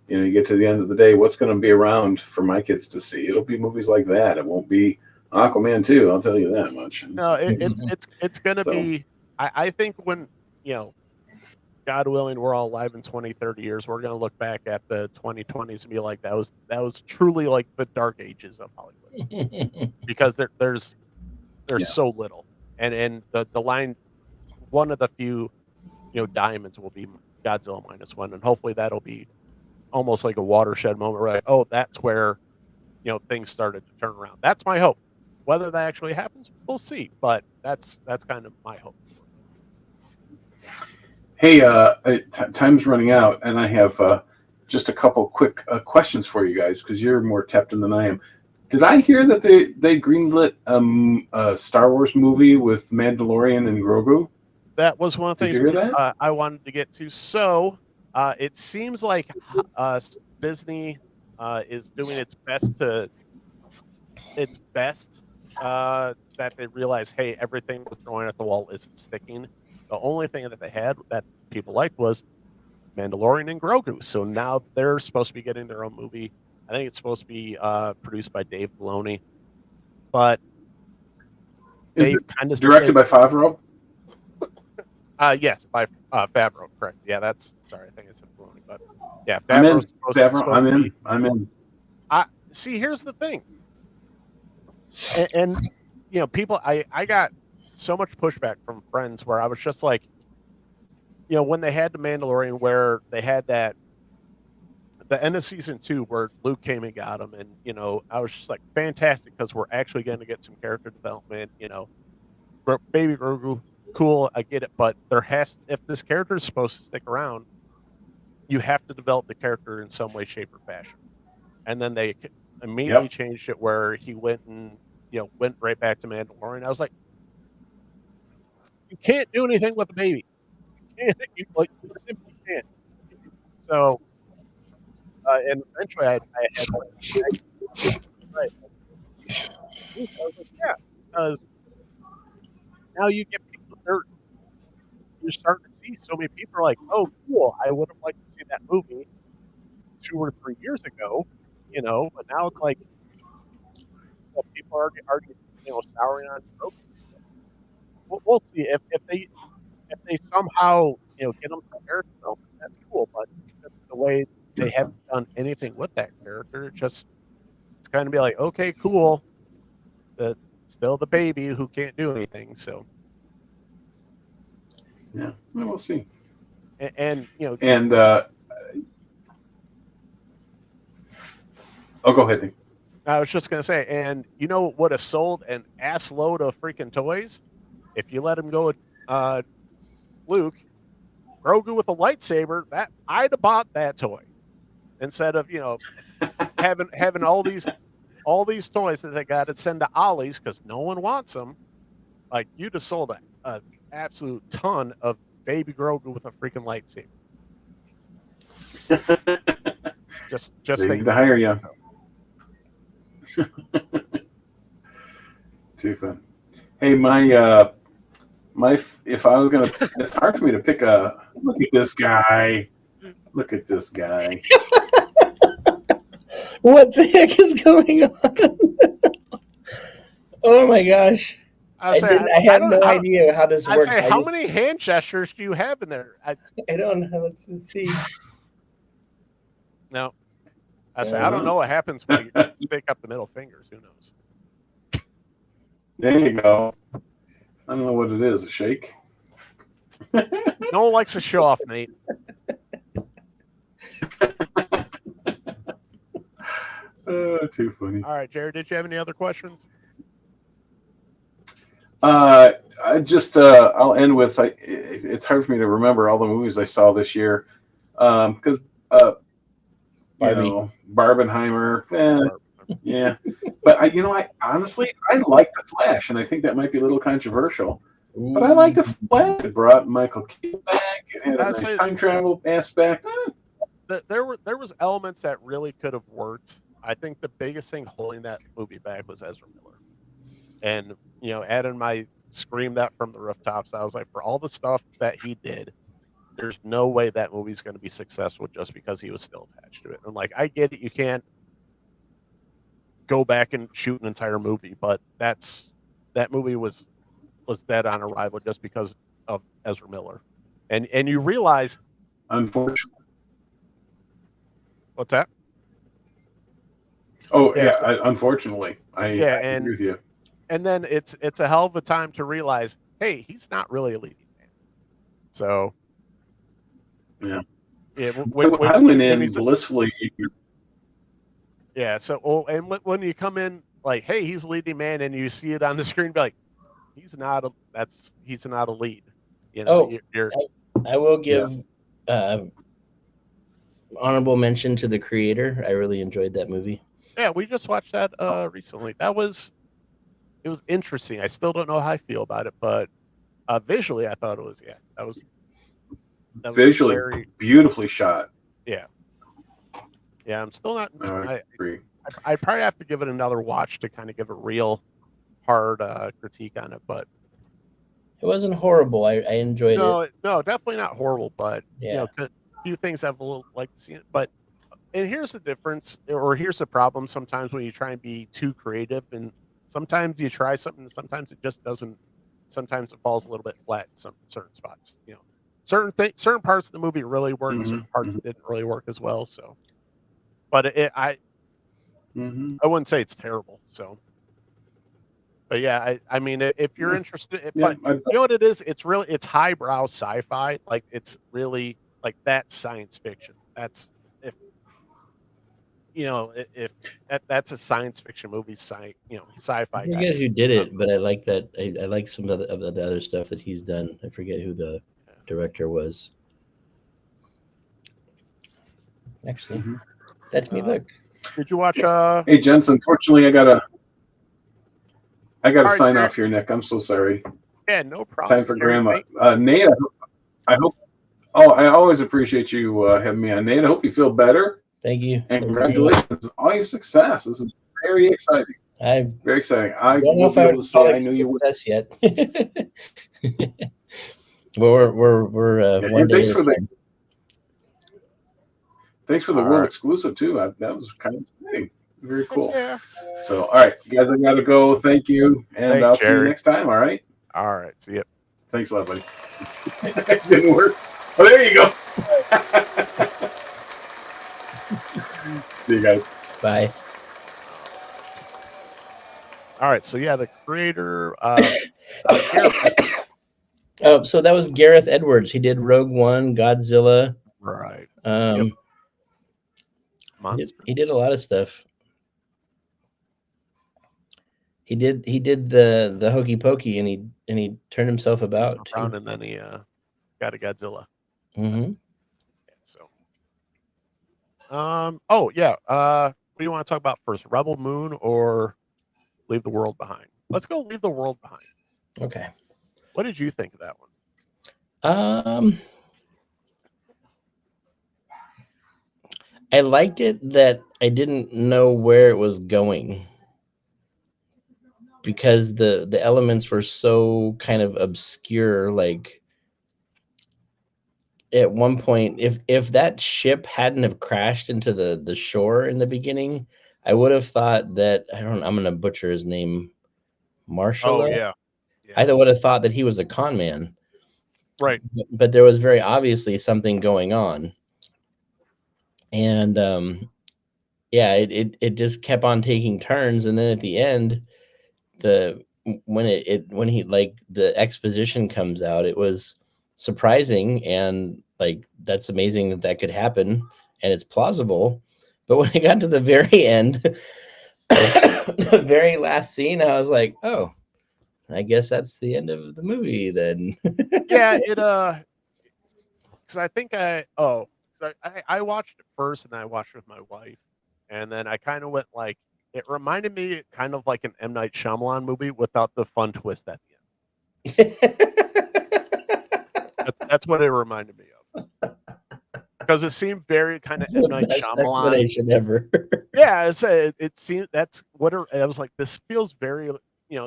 you get to the end of the day, what's going to be around for my kids to see? It'll be movies like that. It won't be Aquaman 2, I'll tell you that much. No, it's going to be. I think when God willing, we're all alive in 20, 30 years, we're going to look back at the 2020s and be like, that was truly like the dark ages of Hollywood, because there's so little, and the line, one of the few diamonds will be Godzilla Minus One, and hopefully that'll be almost like a watershed moment where, like, oh, that's where things started to turn around. That's my hope. Whether that actually happens, we'll see, but that's kind of my hope. Hey, time's running out, and I have just a couple quick questions for you guys, because you're more tapped in than I am. Did I hear that they greenlit a Star Wars movie with Mandalorian and Grogu? That was one of the Did things you hear that? I wanted to get to. So it seems like Disney is doing its best that they realize, hey, everything was throwing at the wall isn't sticking. The only thing that they had that people liked was Mandalorian and Grogu. So now they're supposed to be getting their own movie. I think it's supposed to be produced by Dave Filoni, but Is they it kind of directed by Favreau? Yes, by Favreau, correct. Yeah, sorry, I think it's Filoni, but yeah, I'm in. Favreau's Favreau, I'm in. I'm in. See, here's the thing, and people, I got so much pushback from friends where I was just like, when they had the Mandalorian, where they had the end of season 2 where Luke came and got him, and I was just like, fantastic, because we're actually going to get some character development. Baby Grogu, cool, I get it, but if this character is supposed to stick around, you have to develop the character in some way, shape, or fashion. And then they immediately changed it where he went right back to Mandalorian. I was like, you can't do anything with a baby. You simply can't. So, and eventually I had right. I was like, yeah, because now you get people, you're starting to see so many people are like, oh, cool, I would have liked to see that movie 2 or 3 years ago, but now it's like, people are already souring on Grogu. We'll see if they somehow get them some character development. That's cool, but just the way they haven't done anything with that character, it's kind of be like, okay, cool, still the baby who can't do anything. So Yeah, well, we'll see. And oh, go ahead, Nick. I was just gonna say, and what have sold an ass load of freaking toys? If you let him go with Luke, Grogu with a lightsaber, that I'd have bought that toy instead of having all these all these toys that they got to send to Ollie's because no one wants them. Like you just sold a absolute ton of Baby Grogu with a freaking lightsaber. Just They think need to hire you. Too fun. Hey, if I was gonna, it's hard for me to pick a. Look at this guy. Look at this guy. What the heck is going on? Oh my gosh! I have no idea how this works. How many hand gestures do you have in there? I don't know. Let's see. No, I don't know what happens when you pick up the middle fingers. Who knows? There you go. I don't know what it is. A shake? No one likes to show off, Nate. Too funny. All right, Jared, did you have any other questions? I just I'll end with it's hard for me to remember all the movies I saw this year because Barbenheimer, yeah, but I honestly like The Flash, and I think that might be a little controversial. Ooh. But I like The Flash. It brought Michael Keaton back. It had a nice time travel aspect. There was elements that really could have worked. I think the biggest thing holding that movie back was Ezra Miller. And, adding my scream that from the rooftops, I was like, for all the stuff that he did, there's no way that movie's going to be successful just because he was still attached to it. And, I get it. You can't go back and shoot an entire movie, but that movie was dead on arrival just because of Ezra Miller. And you realize... Unfortunately. What's that? Oh, yeah. Unfortunately, I agree with you. And then it's a hell of a time to realize, hey, he's not really a leading man. So, yeah. When I went in blissfully. Yeah. So, and when you come in like, hey, he's a leading man, and you see it on the screen, be like, he's not a lead. I will give honorable mention to the creator. I really enjoyed that movie. Yeah, we just watched that recently. It was interesting. I still don't know how I feel about it, but visually, I thought it was that was visually very beautifully shot. Yeah, I'm still not. I agree. I probably have to give it another watch to kind of give a real hard critique on it, but it wasn't horrible. I enjoyed it. No, definitely not horrible, but a few things I've a little like to see it, but. And here's the difference, or here's the problem sometimes when you try and be too creative, and sometimes you try something, and sometimes it just doesn't. Sometimes it falls a little bit flat in some certain spots. Certain parts of the movie really work, certain parts didn't really work as well. So, but I wouldn't say it's terrible. So, but yeah, I mean, if you're interested, but you know what it is? It's highbrow sci-fi. Like it's really like that's science fiction. That's if that's a science fiction movie, sci-fi. I forget who did it, but I like that. I like some of the other stuff that he's done. I forget who the director was. Actually, let me look. Did you watch? Hey, Jensen. Unfortunately, I gotta sign off here, Nick. I'm so sorry. Yeah, no problem. Time for Grandma. Nate, I hope. Oh, I always appreciate you having me on, Nate. I hope you feel better. Thank you. And congratulations on all your success. This is very exciting. Very exciting. I don't know if I would say I knew you would yet. Well, we're one day. Thanks for the world exclusive too. That was kind of exciting. Very cool. Yeah. So, all right, guys, I gotta go. Thank you, and I'll see you next time. All right. All right. See you. Thanks a lot, buddy. It didn't work. Oh, there you go. See you guys. Bye. All right. So yeah, the creator. So that was Gareth Edwards. He did Rogue One, Godzilla. Right. He did a lot of stuff. He did the Hokey Pokey, and he turned himself about around, and then he got a Godzilla. Mm-hmm. So. Oh yeah. What do you want to talk about first, Rebel Moon or Leave the World Behind? Let's go Leave the World Behind. Okay. What did you think of that one? I liked it that I didn't know where it was going because the elements were so kind of obscure. Like at one point, if that ship hadn't have crashed into the shore in the beginning, I would have thought that I'm gonna butcher his name, Oh Marshall. yeah, I yeah, would have thought that he was a con man, right. but there was very obviously something going on, and yeah, it just kept on taking turns, and then at the end, the when he like the exposition comes out, it was surprising and like that's amazing that that could happen and it's plausible. But when it got to the very end, the very last scene, I was like, oh, I guess that's the end of the movie then. Yeah, it because I think I watched it first, and I watched it with my wife, and then I kind of went like it reminded me kind of like an M Night Shyamalan movie without the fun twist at the end. That's what it reminded me of because it seemed very kind of That's M the Night best Shyamalan. explanation ever. Yeah, it seemed that's what I was like. This feels very,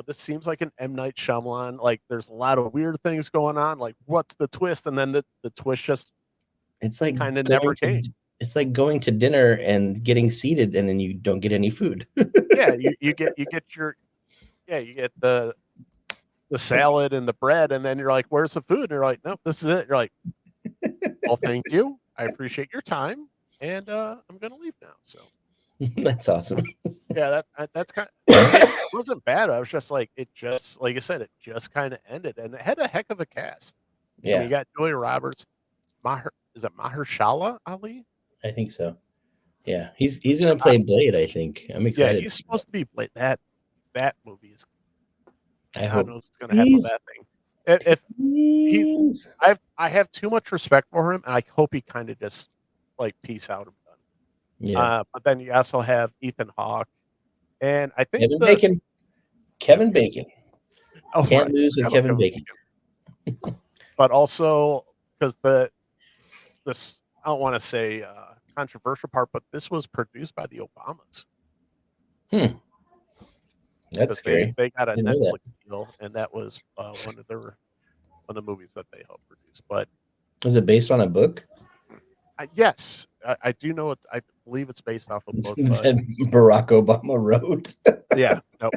this seems like an M Night Shyamalan. Like there's a lot of weird things going on. Like what's the twist? And then the twist just It's like kind of never came. it's like going to dinner and getting seated and then you don't get any food. Yeah, you get you get the salad and the bread, and then you're like, "Where's the food?" And you're like, "Nope, this is it." You're like, "Well, thank you. I appreciate your time, and I'm gonna leave now." So That's awesome. yeah, that's kind. It wasn't bad. I was just like, it just like I said, it just kind of ended, and it had a heck of a cast. I mean, Yeah, you got Julia Roberts, is it Mahershala Ali? I think so. Yeah, he's gonna play Blade. I think I'm Yeah, excited. he's supposed to be that movie is. I God hope. knows what's gonna happen with Please, that thing. If he's, please. I have too much respect for him, and I hope he kind of just like peace out and done. Yeah, But then you also have Ethan Hawke, and I think Kevin Bacon. Kevin yeah, Bacon. oh Can't right, lose with forgot about Kevin Bacon. but also because this I don't want to say controversial part, but this was produced by the Obamas. Hmm. That's Because they scary. they got a Didn't know that. Netflix deal, and that was one of the movies that they helped produce. But Was it based on a book yes, I do know it's. I believe it's based off a book, but that Barack Obama wrote? yeah, nope.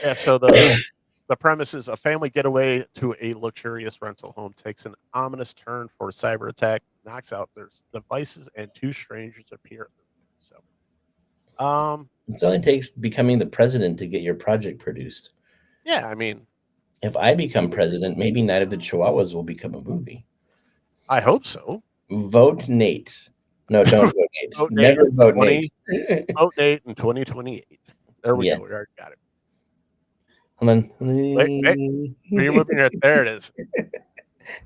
Yeah, so the premise is a family getaway to a luxurious rental home takes an ominous turn for a cyber attack, knocks out their devices, and two strangers appear. So, It only takes becoming the president to get your project produced. yeah, I mean, If I become president, maybe Night of the Chihuahuas will become a movie. I hope so. Vote Nate. No, don't vote Nate. Vote Nate, Never vote 20, Nate. vote Nate in 2028. There we Yes. go. We already got it. Hold on. Wait, you're moving it. There it is.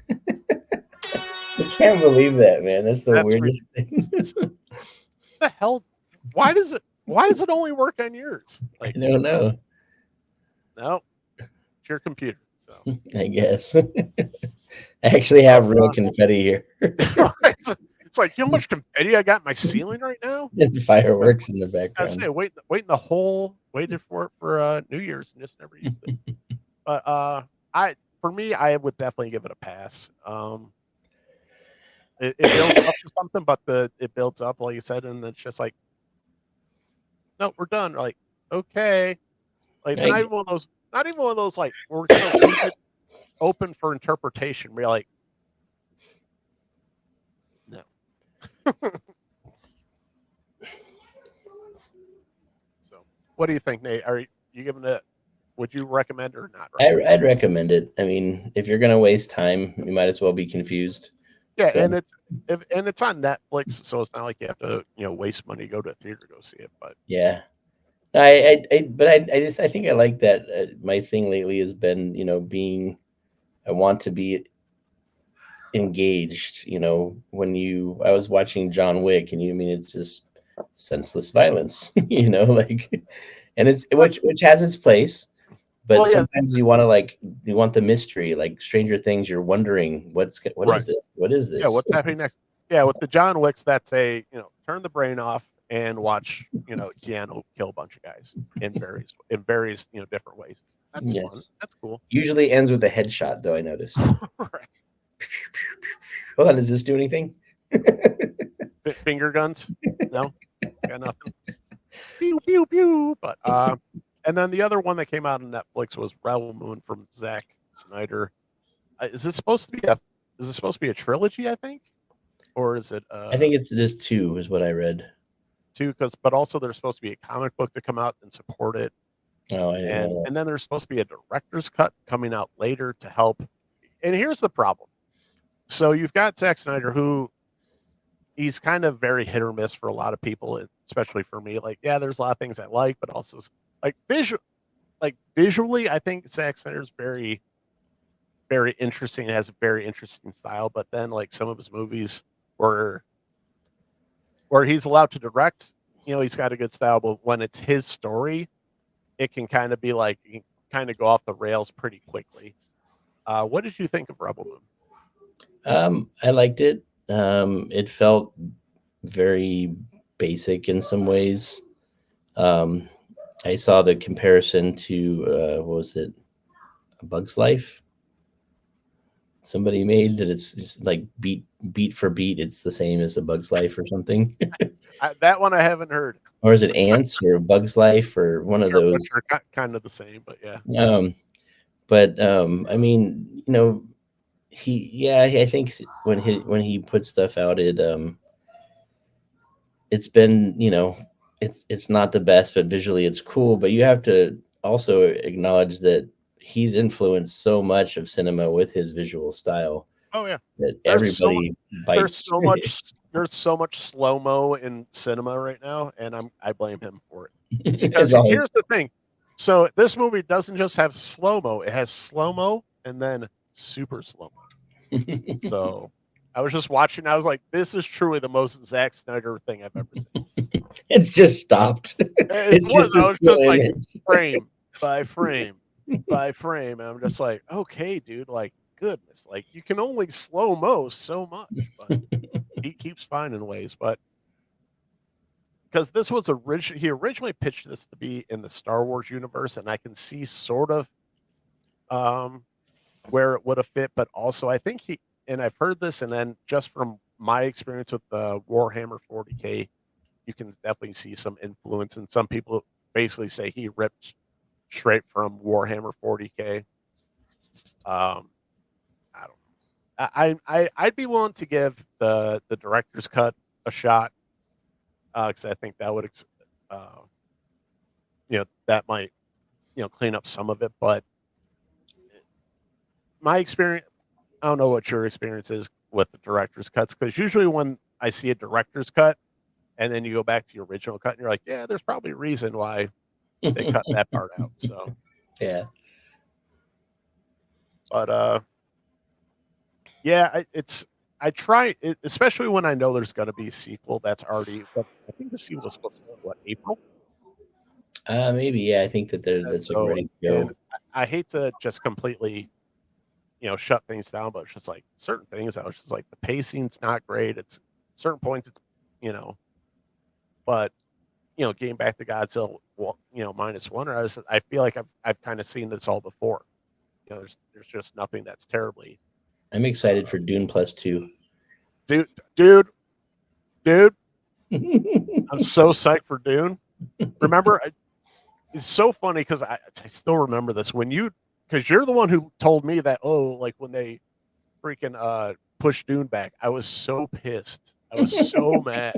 I can't believe that, man. That's the That's weirdest thing. what the hell? Why does it only work on yours? I Like, don't know. no, it's your computer. So I guess. I actually have real confetti here. it's like, you know how much confetti I got in my ceiling right now? And fireworks in the I background. say, waited for it for New Year's and just never used it. But for me, I would definitely give it a pass. It builds up to something, but it builds up, like you said, and it's just like, no, we're done. Like, okay, like it's not even one of those like we're gonna leave it open for interpretation. We're like, no. So, what do you think, Nate? Are you giving it? Would you recommend it or not? I'd recommend it. I mean, if you're gonna waste time, you might as well be confused. Yeah, So, and it's on Netflix, so it's not like you have to waste money to go to a theater to go see it. But yeah, I think I like that. My thing lately has been, being. I want to be engaged. When I was watching John Wick, and I mean, it's just senseless violence, like, and it's which has its place, but Well, yeah, sometimes you want to you want the mystery, like Stranger Things. You're wondering what right. is this? What is Yeah, this? what's happening next? Yeah, with the John Wicks, that's a turn the brain off and watch Keanu kill a bunch of guys in various different ways. That's fun. Yes. That's cool. Usually ends with a headshot, though, I noticed. Right. Hold on, does this do anything? Finger guns? No, got nothing. Pew pew pew. But and then the other one that came out on Netflix was Rebel Moon from Zack Snyder. Is this supposed to be a trilogy? I think, or is it I think it's just 2 is what I read. two? But also there's supposed to be a comic book to come out and support it, Oh, I didn't and know and then there's supposed to be a director's cut coming out later to help. And here's the problem. So you've got Zack Snyder, who he's kind of very hit or miss for a lot of people, especially for me. Like, yeah, there's a lot of things I like, but also like visually, I think Zack Snyder's very, very interesting. It has a very interesting style. But then, like some of his movies, where he's allowed to direct, he's got a good style. But when it's his story, it can kind of be like you can kind of go off the rails pretty quickly. What did you think of Rebel Moon? I liked it. It felt very basic in some ways. Um, I saw the comparison to what was it, A Bug's Life? Somebody made that it's like beat for beat, it's the same as A Bug's Life or something. That one I haven't heard. Or is it Ants or A Bug's Life or one of those? Which are kind of the same, but yeah. But I mean, I think when he puts stuff out, it's been, it's not the best, but visually it's cool. But you have to also acknowledge that he's influenced so much of cinema with his visual style Oh yeah. that There's so everybody there's bites. so much there's so much slow-mo in cinema right now, and I blame him for it. As Because always. here's the thing. So this movie doesn't just have slow-mo, it has slow-mo and then super slow-mo. So I was just watching, I was like, this is truly the most Zack Snyder thing I've ever seen. It's just stopped. It's just I a was still just like image. frame by frame by frame. And I'm just like, okay, dude, like goodness, like you can only slow mo so much, but he keeps finding ways. But because this was he originally pitched this to be in the Star Wars universe, and I can see sort of um where it would have fit, but also I think and I've heard this, and then just from my experience with the Warhammer 40K, you can definitely see some influence, and some people basically say he ripped straight from Warhammer 40K. I don't know. I'd be willing to give the director's cut a shot, because I think that would uh, that might clean up some of it. But my experience, I don't know what your experience is with the director's cuts, because usually when I see a director's cut and then you go back to your original cut and you're like, yeah, there's probably a reason why they cut that part out. So Yeah. but yeah, I try it, especially when I know there's going to be a sequel that's already. But I think the sequel is supposed to be what, April. Maybe, yeah. I think that And that's like so, ready to and go. I hate to just completely shut things down, but it's just like certain things. I was just like the pacing's not great. It's certain points. It's you know, but getting back to Godzilla, minus one. I feel like I've kind of seen this all before. There's just nothing that's terribly. I'm excited for Dune Plus 2. Dude, dude, dude. I'm so psyched for Dune. Remember, it's so funny because I still remember this because you're the one who told me that, oh, like when they freaking pushed Dune back, I was so pissed. I was so mad.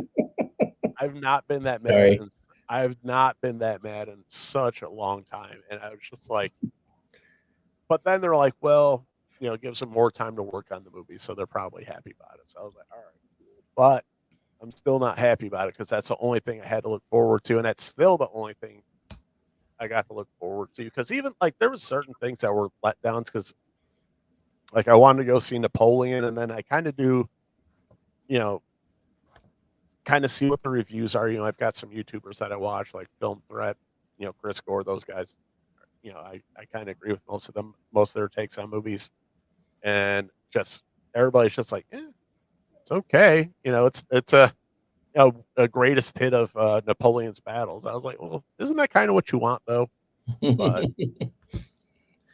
I've not been that mad. Sorry. I've not been that mad in such a long time, and I was just like, but then they're like, well, give them more time to work on the movie, so they're probably happy about it. So I was like, all right, but I'm still not happy about it because that's the only thing I had to look forward to, and that's still the only thing I got to look forward to. Because even like there was certain things that were letdowns because like I wanted to go see Napoleon, and then I kind of do, you know, kind of see what the reviews are. I've got some YouTubers that I watch, like Film Threat, Chris Gore, those guys. I kind of agree with most of them, most of their takes on movies, and just everybody's just like, it's okay. It's a greatest hit of Napoleon's battles. I was like, well, isn't that kind of what you want though? But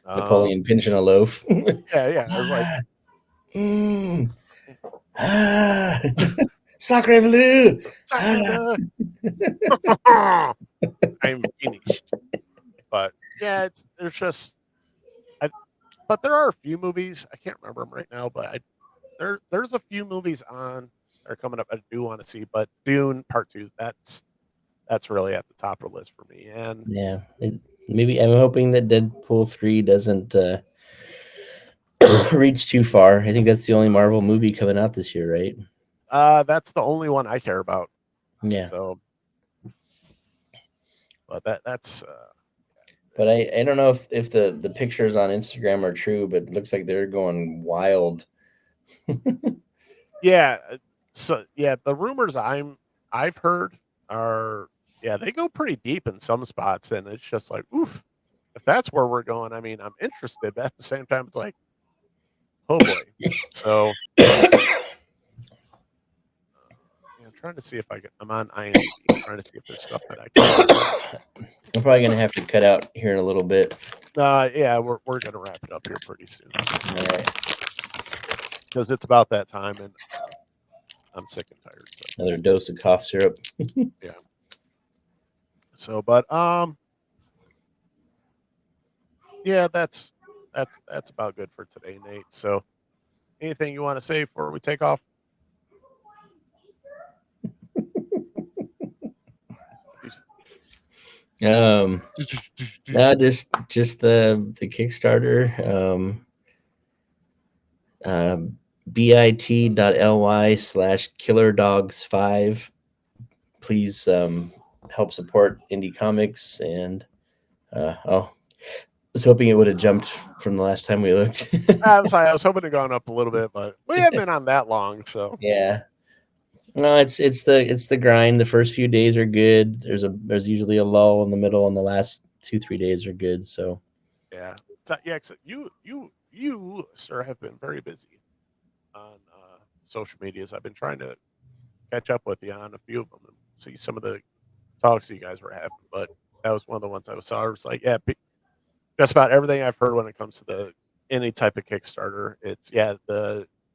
Napoleon pinching a loaf. yeah, I was like, Mm. Sacre bleu. I'm finished. But yeah, there's just, but there are a few movies. I can't remember them right now, but there's a few movies on that are coming up I do want to see. But Dune Part 2, that's really at the top of the list for me. And yeah, maybe I'm hoping that Deadpool 3 doesn't reach too far. I think that's the only Marvel movie coming out this year, right? that's the only one I care about. Yeah. So, but that's. But I don't know if the pictures on Instagram are true, but it looks like they're going wild. Yeah. So yeah, the rumors I've heard are they go pretty deep in some spots, and it's just like, oof, if that's where we're going, I mean, I'm interested, but at the same time, it's like, oh boy. So I'm trying to see if I'm on IMDb, trying to see if there's stuff that I can. I'm probably gonna have to cut out here in a little bit. Yeah, we're gonna wrap it up here pretty soon. So. All right. Because it's about that time, and I'm sick and tired. So. Another dose of cough syrup. Yeah. So, but yeah, that's about good for today, Nate. So, anything you want to say before we take off? No, just the Kickstarter. bit.ly/killerdogs5. Please help support indie comics. And I was hoping it would have jumped from the last time we looked. I was hoping to gone up a little bit, but we haven't been on that long. So yeah. No, it's the grind. The first few days are good. There's usually a lull in the middle, and the last 2-3 days are good. So yeah, you sir have been very busy on social medias. I've been trying to catch up with you on a few of them and see some of the talks you guys were having, but that was one of the ones I saw. I was like, yeah, just about everything I've heard when it comes to any type of Kickstarter, it's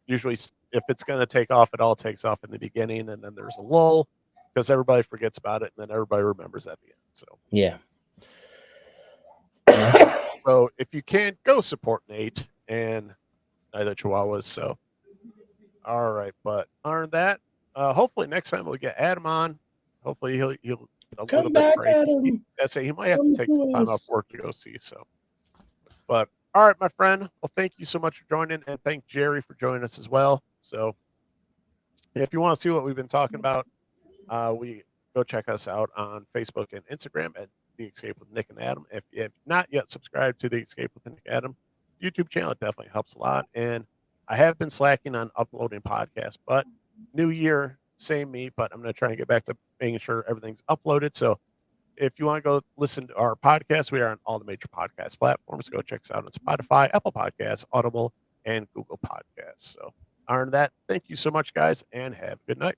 usually if it's going to take off, it all takes off in the beginning, and then there's a lull because everybody forgets about it, and then everybody remembers at the end. So yeah. So if you can't, go support Nate and the Chihuahuas. So all right, but other than that, hopefully next time we'll get Adam on. Hopefully he'll get a Come little back, bit break. Adam. I say he might have to take some time off work to go see. So, but all right, my friend. Well, thank you so much for joining, and thank Jerry for joining us as well. So, if you want to see what we've been talking about, we go check us out on Facebook and Instagram at The Escape with Nick and Adam. If you have not yet subscribed to The Escape with Nick and Adam YouTube channel, it definitely helps a lot. And I have been slacking on uploading podcasts, but new year, same me, but I'm going to try and get back to making sure everything's uploaded. So if you want to go listen to our podcast, we are on all the major podcast platforms. Go check us out on Spotify, Apple Podcasts, Audible, and Google Podcasts. So other than that, thank you so much, guys, and have a good night.